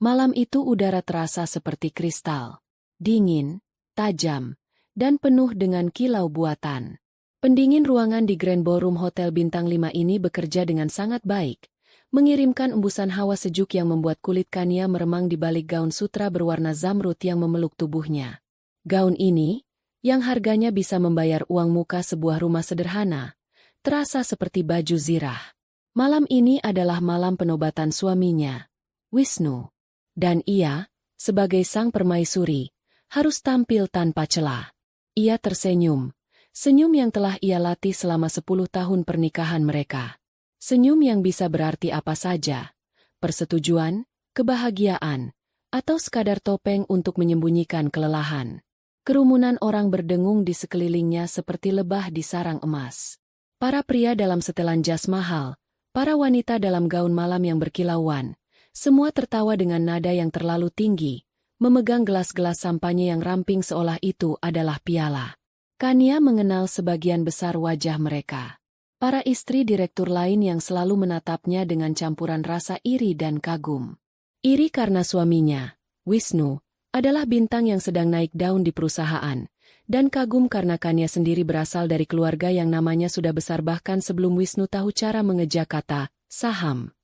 Malam itu udara terasa seperti kristal. Dingin, tajam, dan penuh dengan kilau buatan. Pendingin ruangan di Grand Ballroom Hotel Bintang 5 ini bekerja dengan sangat baik, mengirimkan embusan hawa sejuk yang membuat kulit Kania meremang di balik gaun sutra berwarna zamrud yang memeluk tubuhnya. Gaun ini, yang harganya bisa membayar uang muka sebuah rumah sederhana, terasa seperti baju zirah. Malam ini adalah malam penobatan suaminya, Wisnu. Dan ia, sebagai sang permaisuri, harus tampil tanpa celah. Ia tersenyum, senyum yang telah ia latih selama 10 tahun pernikahan mereka. Senyum yang bisa berarti apa saja, persetujuan, kebahagiaan, atau sekadar topeng untuk menyembunyikan kelelahan. Kerumunan orang berdengung di sekelilingnya seperti lebah di sarang emas. Para pria dalam setelan jas mahal, para wanita dalam gaun malam yang berkilauan, semua tertawa dengan nada yang terlalu tinggi, memegang gelas-gelas sampanye yang ramping seolah itu adalah piala. Kania mengenal sebagian besar wajah mereka. Para istri direktur lain yang selalu menatapnya dengan campuran rasa iri dan kagum. Iri karena suaminya, Wisnu, adalah bintang yang sedang naik daun di perusahaan, dan kagum karena Kania sendiri berasal dari keluarga yang namanya sudah besar bahkan sebelum Wisnu tahu cara mengeja kata saham.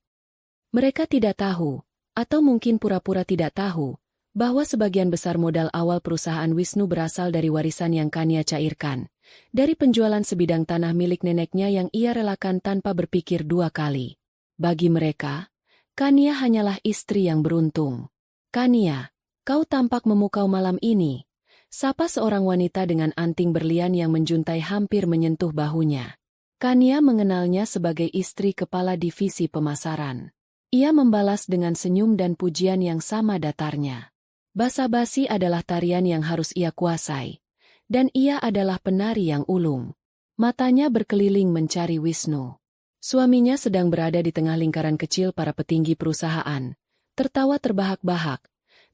Mereka tidak tahu, atau mungkin pura-pura tidak tahu, bahwa sebagian besar modal awal perusahaan Wisnu berasal dari warisan yang Kania cairkan, dari penjualan sebidang tanah milik neneknya yang ia relakan tanpa berpikir dua kali. Bagi mereka, Kania hanyalah istri yang beruntung. "Kania, kau tampak memukau malam ini," sapa seorang wanita dengan anting berlian yang menjuntai hampir menyentuh bahunya. Kania mengenalnya sebagai istri kepala divisi pemasaran. Ia membalas dengan senyum dan pujian yang sama datarnya. Basa-basi adalah tarian yang harus ia kuasai, dan ia adalah penari yang ulung. Matanya berkeliling mencari Wisnu. Suaminya sedang berada di tengah lingkaran kecil para petinggi perusahaan, tertawa terbahak-bahak.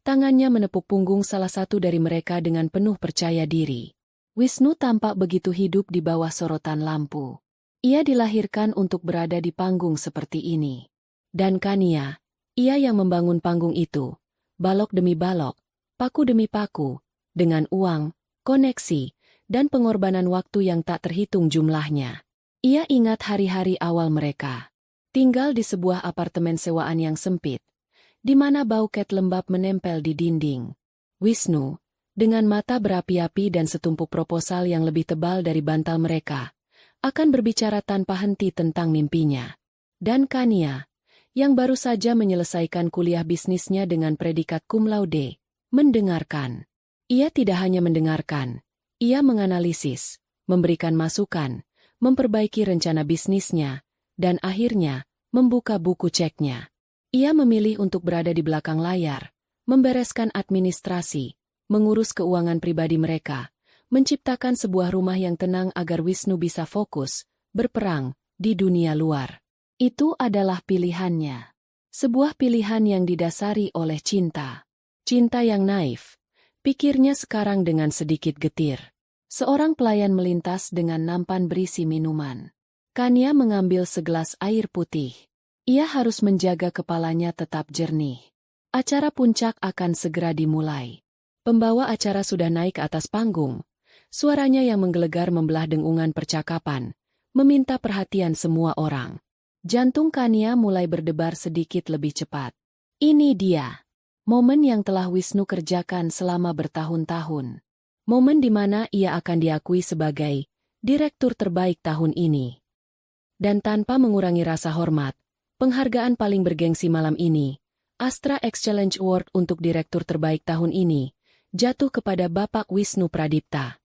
Tangannya menepuk punggung salah satu dari mereka dengan penuh percaya diri. Wisnu tampak begitu hidup di bawah sorotan lampu. Ia dilahirkan untuk berada di panggung seperti ini. Dan Kania, ia yang membangun panggung itu, balok demi balok, paku demi paku, dengan uang, koneksi, dan pengorbanan waktu yang tak terhitung jumlahnya. Ia ingat hari-hari awal mereka. Tinggal di sebuah apartemen sewaan yang sempit, di mana bau cat lembab menempel di dinding. Wisnu, dengan mata berapi-api dan setumpuk proposal yang lebih tebal dari bantal mereka, akan berbicara tanpa henti tentang mimpinya. Dan Kania, yang baru saja menyelesaikan kuliah bisnisnya dengan predikat cum laude, mendengarkan. Ia tidak hanya mendengarkan, ia menganalisis, memberikan masukan, memperbaiki rencana bisnisnya, dan akhirnya, membuka buku ceknya. Ia memilih untuk berada di belakang layar, membereskan administrasi, mengurus keuangan pribadi mereka, menciptakan sebuah rumah yang tenang agar Wisnu bisa fokus, berperang, di dunia luar. Itu adalah pilihannya. Sebuah pilihan yang didasari oleh cinta. Cinta yang naif. Pikirnya sekarang dengan sedikit getir. Seorang pelayan melintas dengan nampan berisi minuman. Kania mengambil segelas air putih. Ia harus menjaga kepalanya tetap jernih. Acara puncak akan segera dimulai. Pembawa acara sudah naik ke atas panggung. Suaranya yang menggelegar membelah dengungan percakapan, meminta perhatian semua orang. Jantung Kania mulai berdebar sedikit lebih cepat. Ini dia. Momen yang telah Wisnu kerjakan selama bertahun-tahun. Momen di mana ia akan diakui sebagai direktur terbaik tahun ini. Dan tanpa mengurangi rasa hormat, penghargaan paling bergengsi malam ini, Astra Excellence Award untuk direktur terbaik tahun ini, jatuh kepada Bapak Wisnu Pradipta.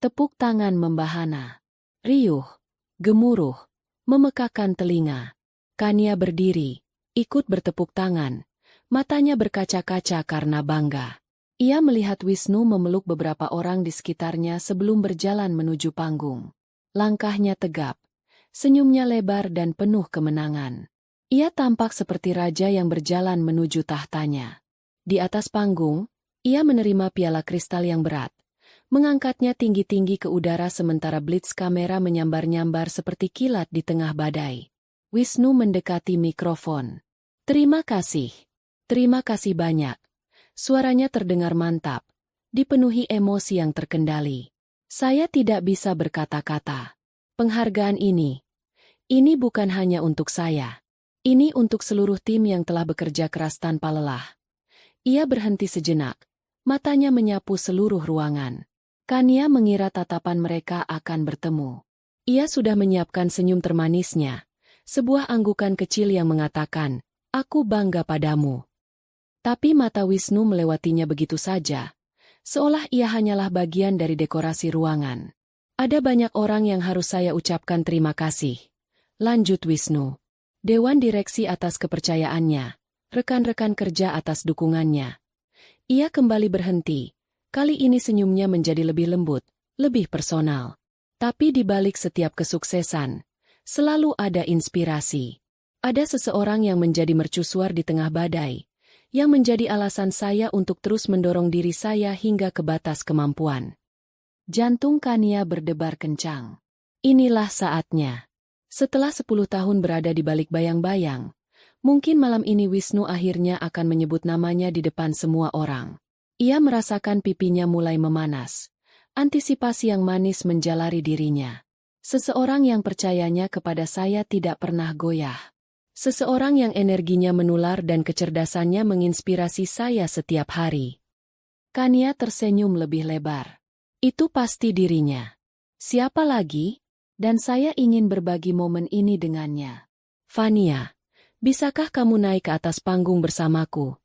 Tepuk tangan membahana. Riuh, gemuruh, memekakan telinga. Kania berdiri, ikut bertepuk tangan. Matanya berkaca-kaca karena bangga. Ia melihat Wisnu memeluk beberapa orang di sekitarnya sebelum berjalan menuju panggung. Langkahnya tegap, senyumnya lebar dan penuh kemenangan. Ia tampak seperti raja yang berjalan menuju tahtanya. Di atas panggung, ia menerima piala kristal yang berat, mengangkatnya tinggi-tinggi ke udara sementara blitz kamera menyambar-nyambar seperti kilat di tengah badai. Wisnu mendekati mikrofon. Terima kasih. Terima kasih banyak. Suaranya terdengar mantap, dipenuhi emosi yang terkendali. Saya tidak bisa berkata-kata. Penghargaan ini bukan hanya untuk saya. Ini untuk seluruh tim yang telah bekerja keras tanpa lelah. Ia berhenti sejenak, matanya menyapu seluruh ruangan. Kania mengira tatapan mereka akan bertemu. Ia sudah menyiapkan senyum termanisnya, sebuah anggukan kecil yang mengatakan, "Aku bangga padamu." Tapi mata Wisnu melewatinya begitu saja, seolah ia hanyalah bagian dari dekorasi ruangan. Ada banyak orang yang harus saya ucapkan terima kasih. Lanjut Wisnu. Dewan direksi atas kepercayaannya, rekan-rekan kerja atas dukungannya. Ia kembali berhenti. Kali ini senyumnya menjadi lebih lembut, lebih personal. Tapi di balik setiap kesuksesan, selalu ada inspirasi. Ada seseorang yang menjadi mercusuar di tengah badai, yang menjadi alasan saya untuk terus mendorong diri saya hingga ke batas kemampuan. Jantung Kania berdebar kencang. Inilah saatnya. Setelah 10 tahun berada di balik bayang-bayang, mungkin malam ini Wisnu akhirnya akan menyebut namanya di depan semua orang. Ia merasakan pipinya mulai memanas. Antisipasi yang manis menjalari dirinya. Seseorang yang percayanya kepada saya tidak pernah goyah. Seseorang yang energinya menular dan kecerdasannya menginspirasi saya setiap hari. Kania tersenyum lebih lebar. Itu pasti dirinya. Siapa lagi? Dan saya ingin berbagi momen ini dengannya. Fania, bisakah kamu naik ke atas panggung bersamaku?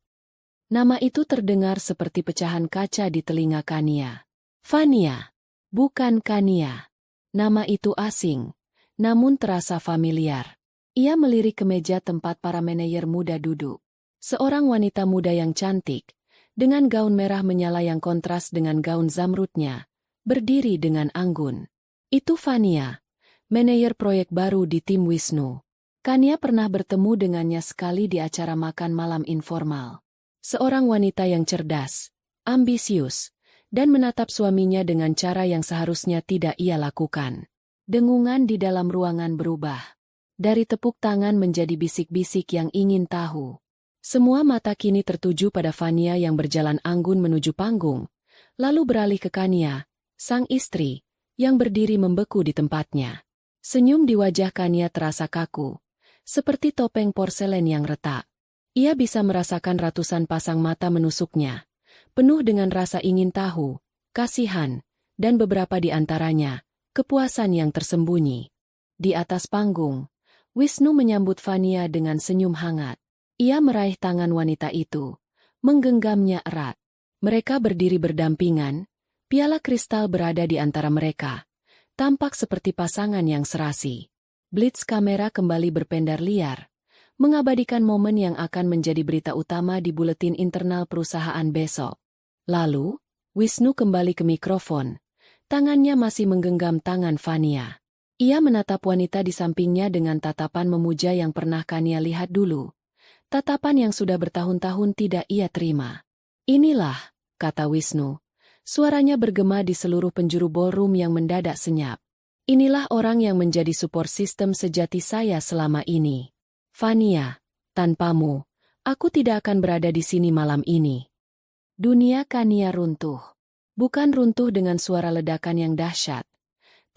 Nama itu terdengar seperti pecahan kaca di telinga Kania. Fania, bukan Kania. Nama itu asing, namun terasa familiar. Ia melirik ke meja tempat para manajer muda duduk. Seorang wanita muda yang cantik, dengan gaun merah menyala yang kontras dengan gaun zamrudnya, berdiri dengan anggun. Itu Fania, manajer proyek baru di tim Wisnu. Kania pernah bertemu dengannya sekali di acara makan malam informal. Seorang wanita yang cerdas, ambisius, dan menatap suaminya dengan cara yang seharusnya tidak ia lakukan. Dengungan di dalam ruangan berubah. Dari tepuk tangan menjadi bisik-bisik yang ingin tahu. Semua mata kini tertuju pada Fania yang berjalan anggun menuju panggung, lalu beralih ke Kania, sang istri, yang berdiri membeku di tempatnya. Senyum di wajah Kania terasa kaku, seperti topeng porselen yang retak. Ia bisa merasakan ratusan pasang mata menusuknya, penuh dengan rasa ingin tahu, kasihan, dan beberapa di antaranya, kepuasan yang tersembunyi. Di atas panggung, Wisnu menyambut Fania dengan senyum hangat. Ia meraih tangan wanita itu, menggenggamnya erat. Mereka berdiri berdampingan, piala kristal berada di antara mereka. Tampak seperti pasangan yang serasi. Blitz kamera kembali berpendar liar, mengabadikan momen yang akan menjadi berita utama di buletin internal perusahaan besok. Lalu, Wisnu kembali ke mikrofon. Tangannya masih menggenggam tangan Fania. Ia menatap wanita di sampingnya dengan tatapan memuja yang pernah Kania lihat dulu. Tatapan yang sudah bertahun-tahun tidak ia terima. Inilah, kata Wisnu. Suaranya bergema di seluruh penjuru ballroom yang mendadak senyap. Inilah orang yang menjadi support system sejati saya selama ini. Fania, tanpamu, aku tidak akan berada di sini malam ini. Dunia Kania runtuh. Bukan runtuh dengan suara ledakan yang dahsyat,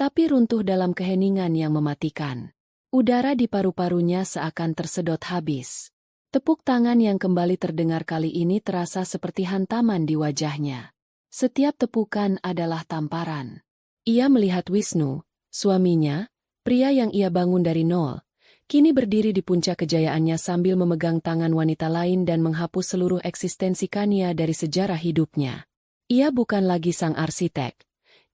tapi runtuh dalam keheningan yang mematikan. Udara di paru-parunya seakan tersedot habis. Tepuk tangan yang kembali terdengar kali ini terasa seperti hantaman di wajahnya. Setiap tepukan adalah tamparan. Ia melihat Wisnu, suaminya, pria yang ia bangun dari nol, kini berdiri di puncak kejayaannya sambil memegang tangan wanita lain dan menghapus seluruh eksistensi Kania dari sejarah hidupnya. Ia bukan lagi sang arsitek.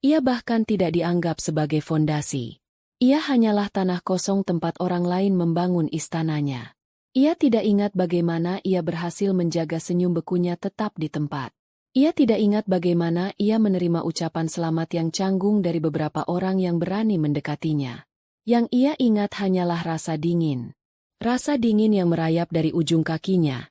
Ia bahkan tidak dianggap sebagai fondasi. Ia hanyalah tanah kosong tempat orang lain membangun istananya. Ia tidak ingat bagaimana ia berhasil menjaga senyum bekunya tetap di tempat. Ia tidak ingat bagaimana ia menerima ucapan selamat yang canggung dari beberapa orang yang berani mendekatinya. Yang ia ingat hanyalah rasa dingin. Rasa dingin yang merayap dari ujung kakinya,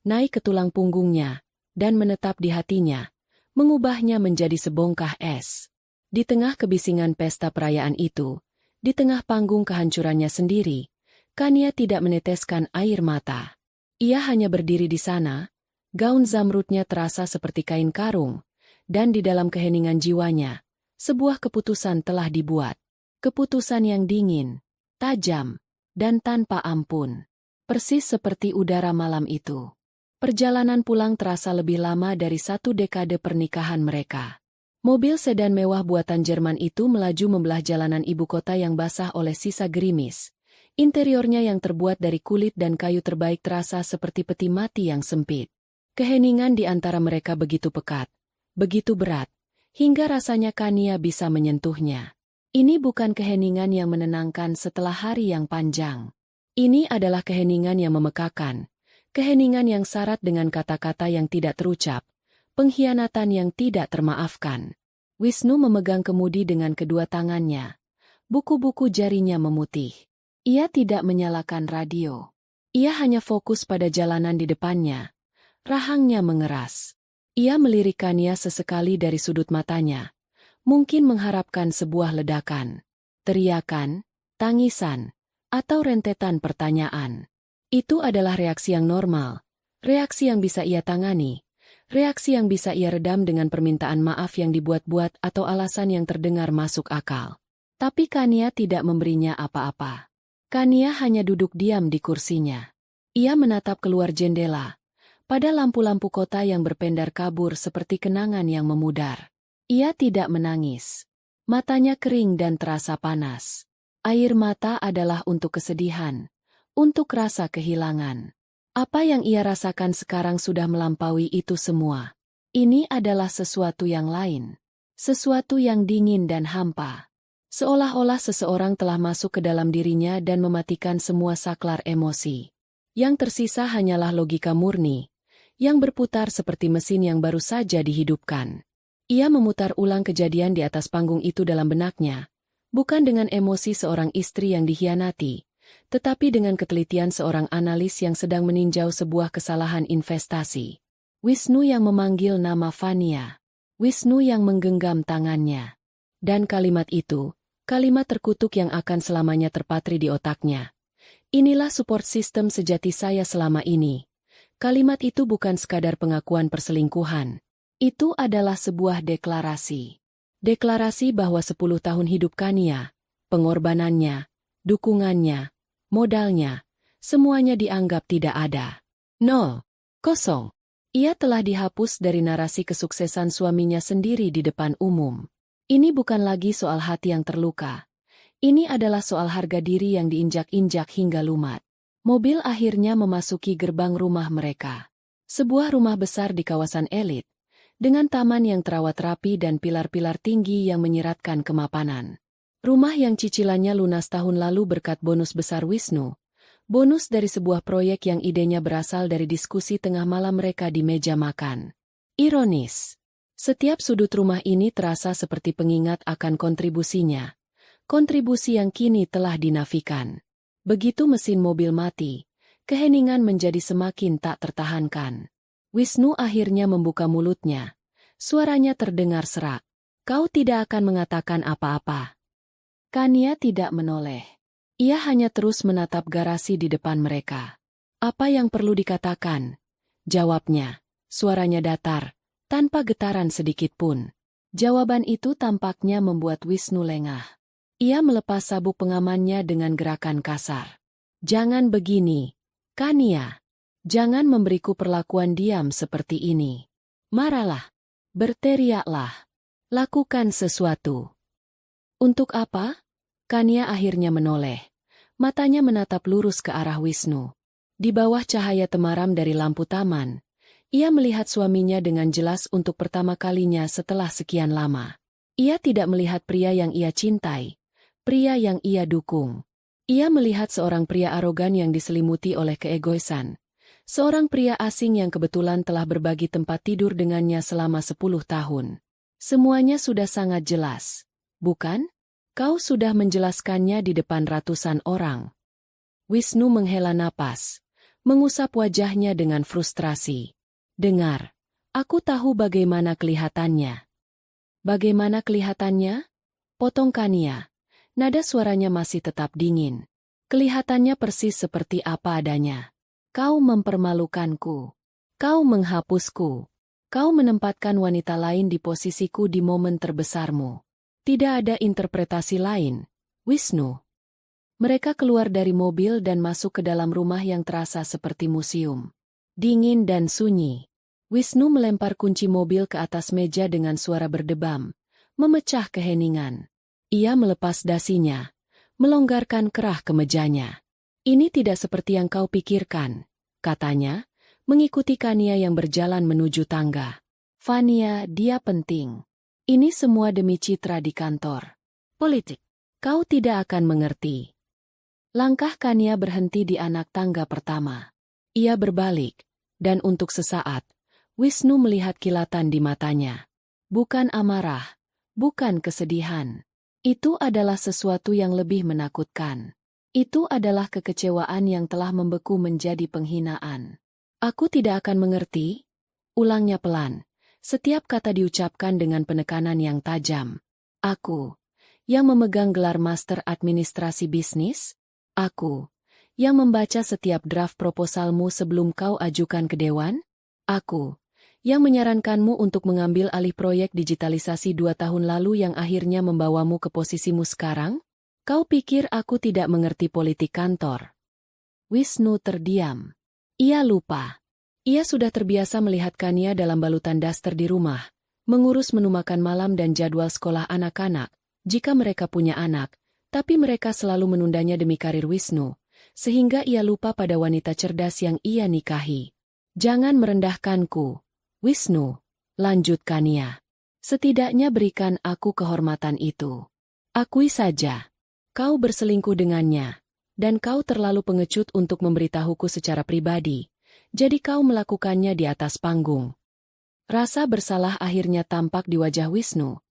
naik ke tulang punggungnya, dan menetap di hatinya, mengubahnya menjadi sebongkah es. Di tengah kebisingan pesta perayaan itu, di tengah panggung kehancurannya sendiri, Kania tidak meneteskan air mata. Ia hanya berdiri di sana, gaun zamrudnya terasa seperti kain karung, dan di dalam keheningan jiwanya, sebuah keputusan telah dibuat. Keputusan yang dingin, tajam, dan tanpa ampun. Persis seperti udara malam itu. Perjalanan pulang terasa lebih lama dari 1 dekade pernikahan mereka. Mobil sedan mewah buatan Jerman itu melaju membelah jalanan ibu kota yang basah oleh sisa gerimis. Interiornya yang terbuat dari kulit dan kayu terbaik terasa seperti peti mati yang sempit. Keheningan di antara mereka begitu pekat, begitu berat, hingga rasanya Kania bisa menyentuhnya. Ini bukan keheningan yang menenangkan setelah hari yang panjang. Ini adalah keheningan yang memekakan, keheningan yang syarat dengan kata-kata yang tidak terucap, pengkhianatan yang tidak termaafkan. Wisnu memegang kemudi dengan kedua tangannya. Buku-buku jarinya memutih. Ia tidak menyalakan radio. Ia hanya fokus pada jalanan di depannya. Rahangnya mengeras. Ia melirikannya sesekali dari sudut matanya. Mungkin mengharapkan sebuah ledakan, teriakan, tangisan, atau rentetan pertanyaan. Itu adalah reaksi yang normal, reaksi yang bisa ia tangani, reaksi yang bisa ia redam dengan permintaan maaf yang dibuat-buat atau alasan yang terdengar masuk akal. Tapi Kania tidak memberinya apa-apa. Kania hanya duduk diam di kursinya. Ia menatap keluar jendela, pada lampu-lampu kota yang berpendar kabur seperti kenangan yang memudar. Ia tidak menangis. Matanya kering dan terasa panas. Air mata adalah untuk kesedihan, untuk rasa kehilangan. Apa yang ia rasakan sekarang sudah melampaui itu semua. Ini adalah sesuatu yang lain. Sesuatu yang dingin dan hampa. Seolah-olah seseorang telah masuk ke dalam dirinya dan mematikan semua saklar emosi. Yang tersisa hanyalah logika murni, yang berputar seperti mesin yang baru saja dihidupkan. Ia memutar ulang kejadian di atas panggung itu dalam benaknya, bukan dengan emosi seorang istri yang dikhianati, tetapi dengan ketelitian seorang analis yang sedang meninjau sebuah kesalahan investasi. Wisnu yang memanggil nama Fania. Wisnu yang menggenggam tangannya. Dan kalimat itu, kalimat terkutuk yang akan selamanya terpatri di otaknya. Inilah support system sejati saya selama ini. Kalimat itu bukan sekadar pengakuan perselingkuhan. Itu adalah sebuah deklarasi. Deklarasi bahwa 10 tahun hidup Kania, pengorbanannya, dukungannya, modalnya, semuanya dianggap tidak ada. Nol. Kosong. Ia telah dihapus dari narasi kesuksesan suaminya sendiri di depan umum. Ini bukan lagi soal hati yang terluka. Ini adalah soal harga diri yang diinjak-injak hingga lumat. Mobil akhirnya memasuki gerbang rumah mereka. Sebuah rumah besar di kawasan elit, dengan taman yang terawat rapi dan pilar-pilar tinggi yang menyiratkan kemapanan. Rumah yang cicilannya lunas tahun lalu berkat bonus besar Wisnu. Bonus dari sebuah proyek yang idenya berasal dari diskusi tengah malam mereka di meja makan. Ironis. Setiap sudut rumah ini terasa seperti pengingat akan kontribusinya. Kontribusi yang kini telah dinafikan. Begitu mesin mobil mati, keheningan menjadi semakin tak tertahankan. Wisnu akhirnya membuka mulutnya. Suaranya terdengar serak. Kau tidak akan mengatakan apa-apa. Kania tidak menoleh. Ia hanya terus menatap garasi di depan mereka. Apa yang perlu dikatakan? Jawabnya. Suaranya datar, tanpa getaran sedikit pun. Jawaban itu tampaknya membuat Wisnu lengah. Ia melepas sabuk pengamannya dengan gerakan kasar. Jangan begini, Kania. Jangan memberiku perlakuan diam seperti ini. Marahlah. Berteriaklah. Lakukan sesuatu. Untuk apa? Kania akhirnya menoleh. Matanya menatap lurus ke arah Wisnu. Di bawah cahaya temaram dari lampu taman, ia melihat suaminya dengan jelas untuk pertama kalinya setelah sekian lama. Ia tidak melihat pria yang ia cintai, pria yang ia dukung. Ia melihat seorang pria arogan yang diselimuti oleh keegoisan. Seorang pria asing yang kebetulan telah berbagi tempat tidur dengannya selama 10 tahun. Semuanya sudah sangat jelas, bukan? Kau sudah menjelaskannya di depan ratusan orang. Wisnu menghela napas, mengusap wajahnya dengan frustrasi. Dengar, aku tahu bagaimana kelihatannya. Bagaimana kelihatannya? Potong Kania. Nada suaranya masih tetap dingin. Kelihatannya persis seperti apa adanya. Kau mempermalukanku. Kau menghapusku. Kau menempatkan wanita lain di posisiku di momen terbesarmu. Tidak ada interpretasi lain, Wisnu. Mereka keluar dari mobil dan masuk ke dalam rumah yang terasa seperti museum. Dingin dan sunyi. Wisnu melempar kunci mobil ke atas meja dengan suara berdebam, memecah keheningan. Ia melepas dasinya, melonggarkan kerah kemejanya. Ini tidak seperti yang kau pikirkan, katanya, mengikuti Kania yang berjalan menuju tangga. Fania, dia penting. Ini semua demi citra di kantor. Politik. Kau tidak akan mengerti. Langkah Kania berhenti di anak tangga pertama. Ia berbalik, dan untuk sesaat, Wisnu melihat kilatan di matanya. Bukan amarah, bukan kesedihan. Itu adalah sesuatu yang lebih menakutkan. Itu adalah kekecewaan yang telah membeku menjadi penghinaan. Aku tidak akan mengerti, ulangnya pelan. Setiap kata diucapkan dengan penekanan yang tajam. Aku, yang memegang gelar Master Administrasi Bisnis, aku, yang membaca setiap draft proposalmu sebelum kau ajukan ke Dewan, aku, yang menyarankanmu untuk mengambil alih proyek digitalisasi 2 tahun lalu yang akhirnya membawamu ke posisimu sekarang? Kau pikir aku tidak mengerti politik kantor? Wisnu terdiam. Ia lupa. Ia sudah terbiasa melihat Kania dalam balutan daster di rumah, mengurus menu makan malam dan jadwal sekolah anak-anak, jika mereka punya anak, tapi mereka selalu menundanya demi karir Wisnu, sehingga ia lupa pada wanita cerdas yang ia nikahi. Jangan merendahkanku, Wisnu, lanjut Kania. Setidaknya berikan aku kehormatan itu. Akui saja, kau berselingkuh dengannya, dan kau terlalu pengecut untuk memberitahuku secara pribadi. Jadi kau melakukannya di atas panggung. Rasa bersalah akhirnya tampak di wajah Wisnu,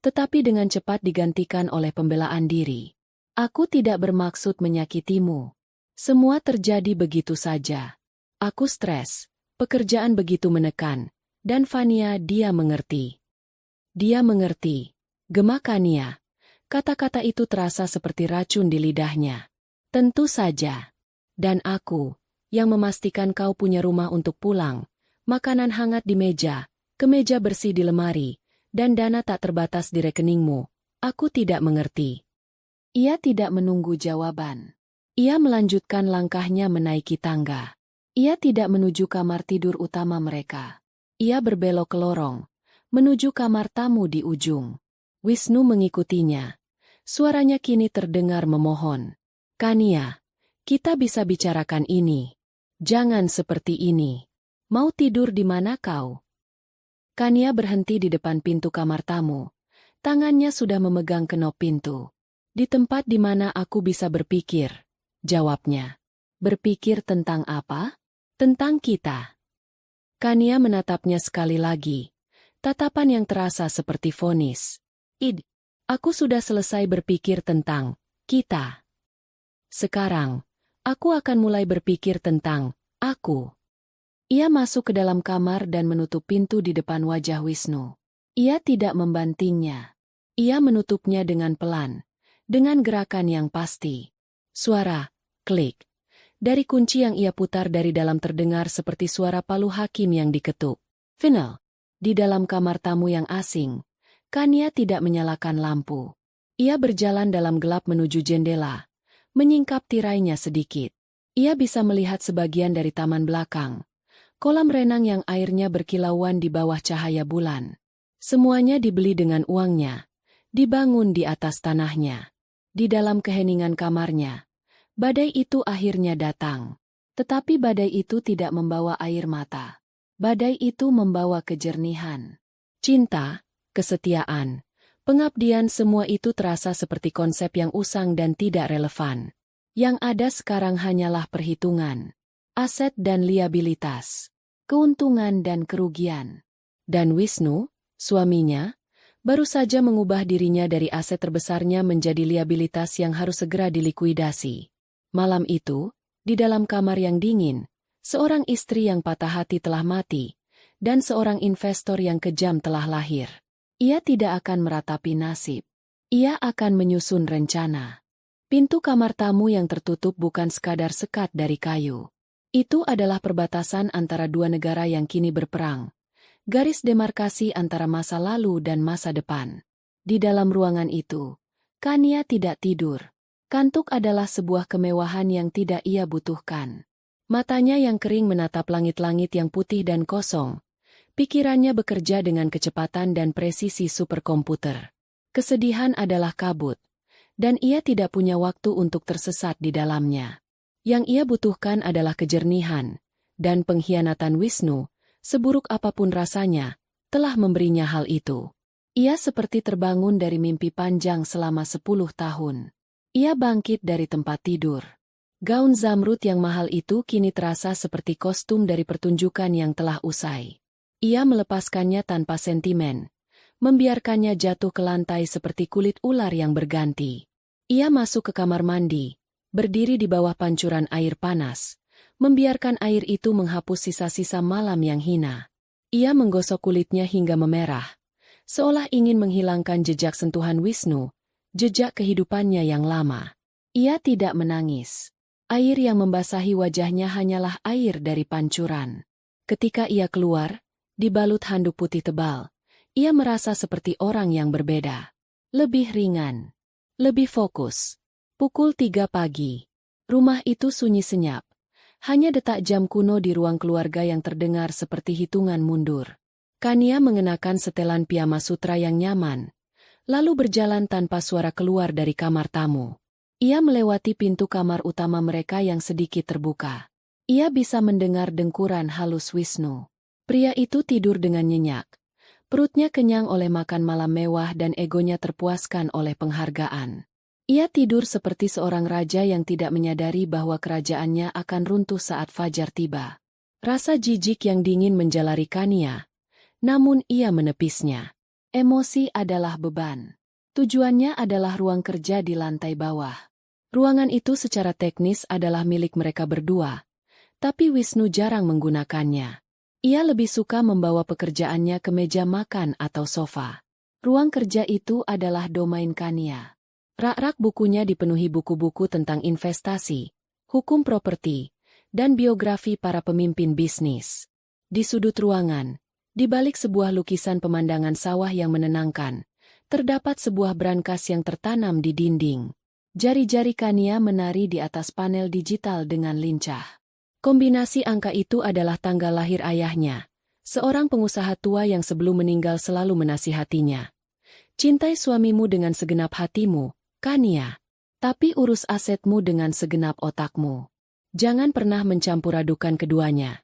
tetapi dengan cepat digantikan oleh pembelaan diri. Aku tidak bermaksud menyakitimu. Semua terjadi begitu saja. Aku stres, pekerjaan begitu menekan, dan Fania dia mengerti. Dia mengerti, gema Kania. Kata-kata itu terasa seperti racun di lidahnya. Tentu saja. Dan aku, yang memastikan kau punya rumah untuk pulang, makanan hangat di meja, kemeja bersih di lemari, dan dana tak terbatas di rekeningmu, aku tidak mengerti. Ia tidak menunggu jawaban. Ia melanjutkan langkahnya menaiki tangga. Ia tidak menuju kamar tidur utama mereka. Ia berbelok ke lorong, menuju kamar tamu di ujung. Wisnu mengikutinya. Suaranya kini terdengar memohon. Kania, kita bisa bicarakan ini. Jangan seperti ini. Mau tidur di mana kau? Kania berhenti di depan pintu kamar tamu. Tangannya sudah memegang kenop pintu. Di tempat di mana aku bisa berpikir, jawabnya. Berpikir tentang apa? Tentang kita. Kania menatapnya sekali lagi. Tatapan yang terasa seperti vonis. Aku sudah selesai berpikir tentang kita. Sekarang, aku akan mulai berpikir tentang aku. Ia masuk ke dalam kamar dan menutup pintu di depan wajah Wisnu. Ia tidak membantingnya. Ia menutupnya dengan pelan, dengan gerakan yang pasti. Suara, klik. Dari kunci yang ia putar dari dalam terdengar seperti suara palu hakim yang diketuk. Final. Di dalam kamar tamu yang asing, Kania tidak menyalakan lampu. Ia berjalan dalam gelap menuju jendela. Menyingkap tirainya sedikit. Ia bisa melihat sebagian dari taman belakang. Kolam renang yang airnya berkilauan di bawah cahaya bulan. Semuanya dibeli dengan uangnya. Dibangun di atas tanahnya. Di dalam keheningan kamarnya. Badai itu akhirnya datang. Tetapi badai itu tidak membawa air mata. Badai itu membawa kejernihan. Cinta, kesetiaan. Pengabdian, semua itu terasa seperti konsep yang usang dan tidak relevan. Yang ada sekarang hanyalah perhitungan. Aset dan liabilitas. Keuntungan dan kerugian. Dan Wisnu, suaminya, baru saja mengubah dirinya dari aset terbesarnya menjadi liabilitas yang harus segera dilikuidasi. Malam itu, di dalam kamar yang dingin, seorang istri yang patah hati telah mati, dan seorang investor yang kejam telah lahir. Ia tidak akan meratapi nasib. Ia akan menyusun rencana. Pintu kamar tamu yang tertutup bukan sekadar sekat dari kayu. Itu adalah perbatasan antara dua negara yang kini berperang. Garis demarkasi antara masa lalu dan masa depan. Di dalam ruangan itu, Kania tidak tidur. Kantuk adalah sebuah kemewahan yang tidak ia butuhkan. Matanya yang kering menatap langit-langit yang putih dan kosong. Pikirannya bekerja dengan kecepatan dan presisi superkomputer. Kesedihan adalah kabut, dan ia tidak punya waktu untuk tersesat di dalamnya. Yang ia butuhkan adalah kejernihan, dan pengkhianatan Wisnu, seburuk apapun rasanya, telah memberinya hal itu. Ia seperti terbangun dari mimpi panjang selama 10 tahun. Ia bangkit dari tempat tidur. Gaun zamrud yang mahal itu kini terasa seperti kostum dari pertunjukan yang telah usai. Ia melepaskannya tanpa sentimen, membiarkannya jatuh ke lantai seperti kulit ular yang berganti. Ia masuk ke kamar mandi, berdiri di bawah pancuran air panas, membiarkan air itu menghapus sisa-sisa malam yang hina. Ia menggosok kulitnya hingga memerah, seolah ingin menghilangkan jejak sentuhan Wisnu, jejak kehidupannya yang lama. Ia tidak menangis. Air yang membasahi wajahnya hanyalah air dari pancuran. Ketika ia keluar, dibalut handuk putih tebal, ia merasa seperti orang yang berbeda. Lebih ringan. Lebih fokus. Pukul 3 pagi. Rumah itu sunyi senyap. Hanya detak jam kuno di ruang keluarga yang terdengar seperti hitungan mundur. Kania mengenakan setelan piyama sutra yang nyaman, lalu berjalan tanpa suara keluar dari kamar tamu. Ia melewati pintu kamar utama mereka yang sedikit terbuka. Ia bisa mendengar dengkuran halus Wisnu. Pria itu tidur dengan nyenyak. Perutnya kenyang oleh makan malam mewah dan egonya terpuaskan oleh penghargaan. Ia tidur seperti seorang raja yang tidak menyadari bahwa kerajaannya akan runtuh saat fajar tiba. Rasa jijik yang dingin menjalari Kania, namun ia menepisnya. Emosi adalah beban. Tujuannya adalah ruang kerja di lantai bawah. Ruangan itu secara teknis adalah milik mereka berdua, tapi Wisnu jarang menggunakannya. Ia lebih suka membawa pekerjaannya ke meja makan atau sofa. Ruang kerja itu adalah domain Kania. Rak-rak bukunya dipenuhi buku-buku tentang investasi, hukum properti, dan biografi para pemimpin bisnis. Di sudut ruangan, di balik sebuah lukisan pemandangan sawah yang menenangkan, terdapat sebuah brankas yang tertanam di dinding. Jari-jari Kania menari di atas panel digital dengan lincah. Kombinasi angka itu adalah tanggal lahir ayahnya, seorang pengusaha tua yang sebelum meninggal selalu menasihatinya. Cintai suamimu dengan segenap hatimu, Kania. Tapi urus asetmu dengan segenap otakmu. Jangan pernah mencampur-adukan keduanya.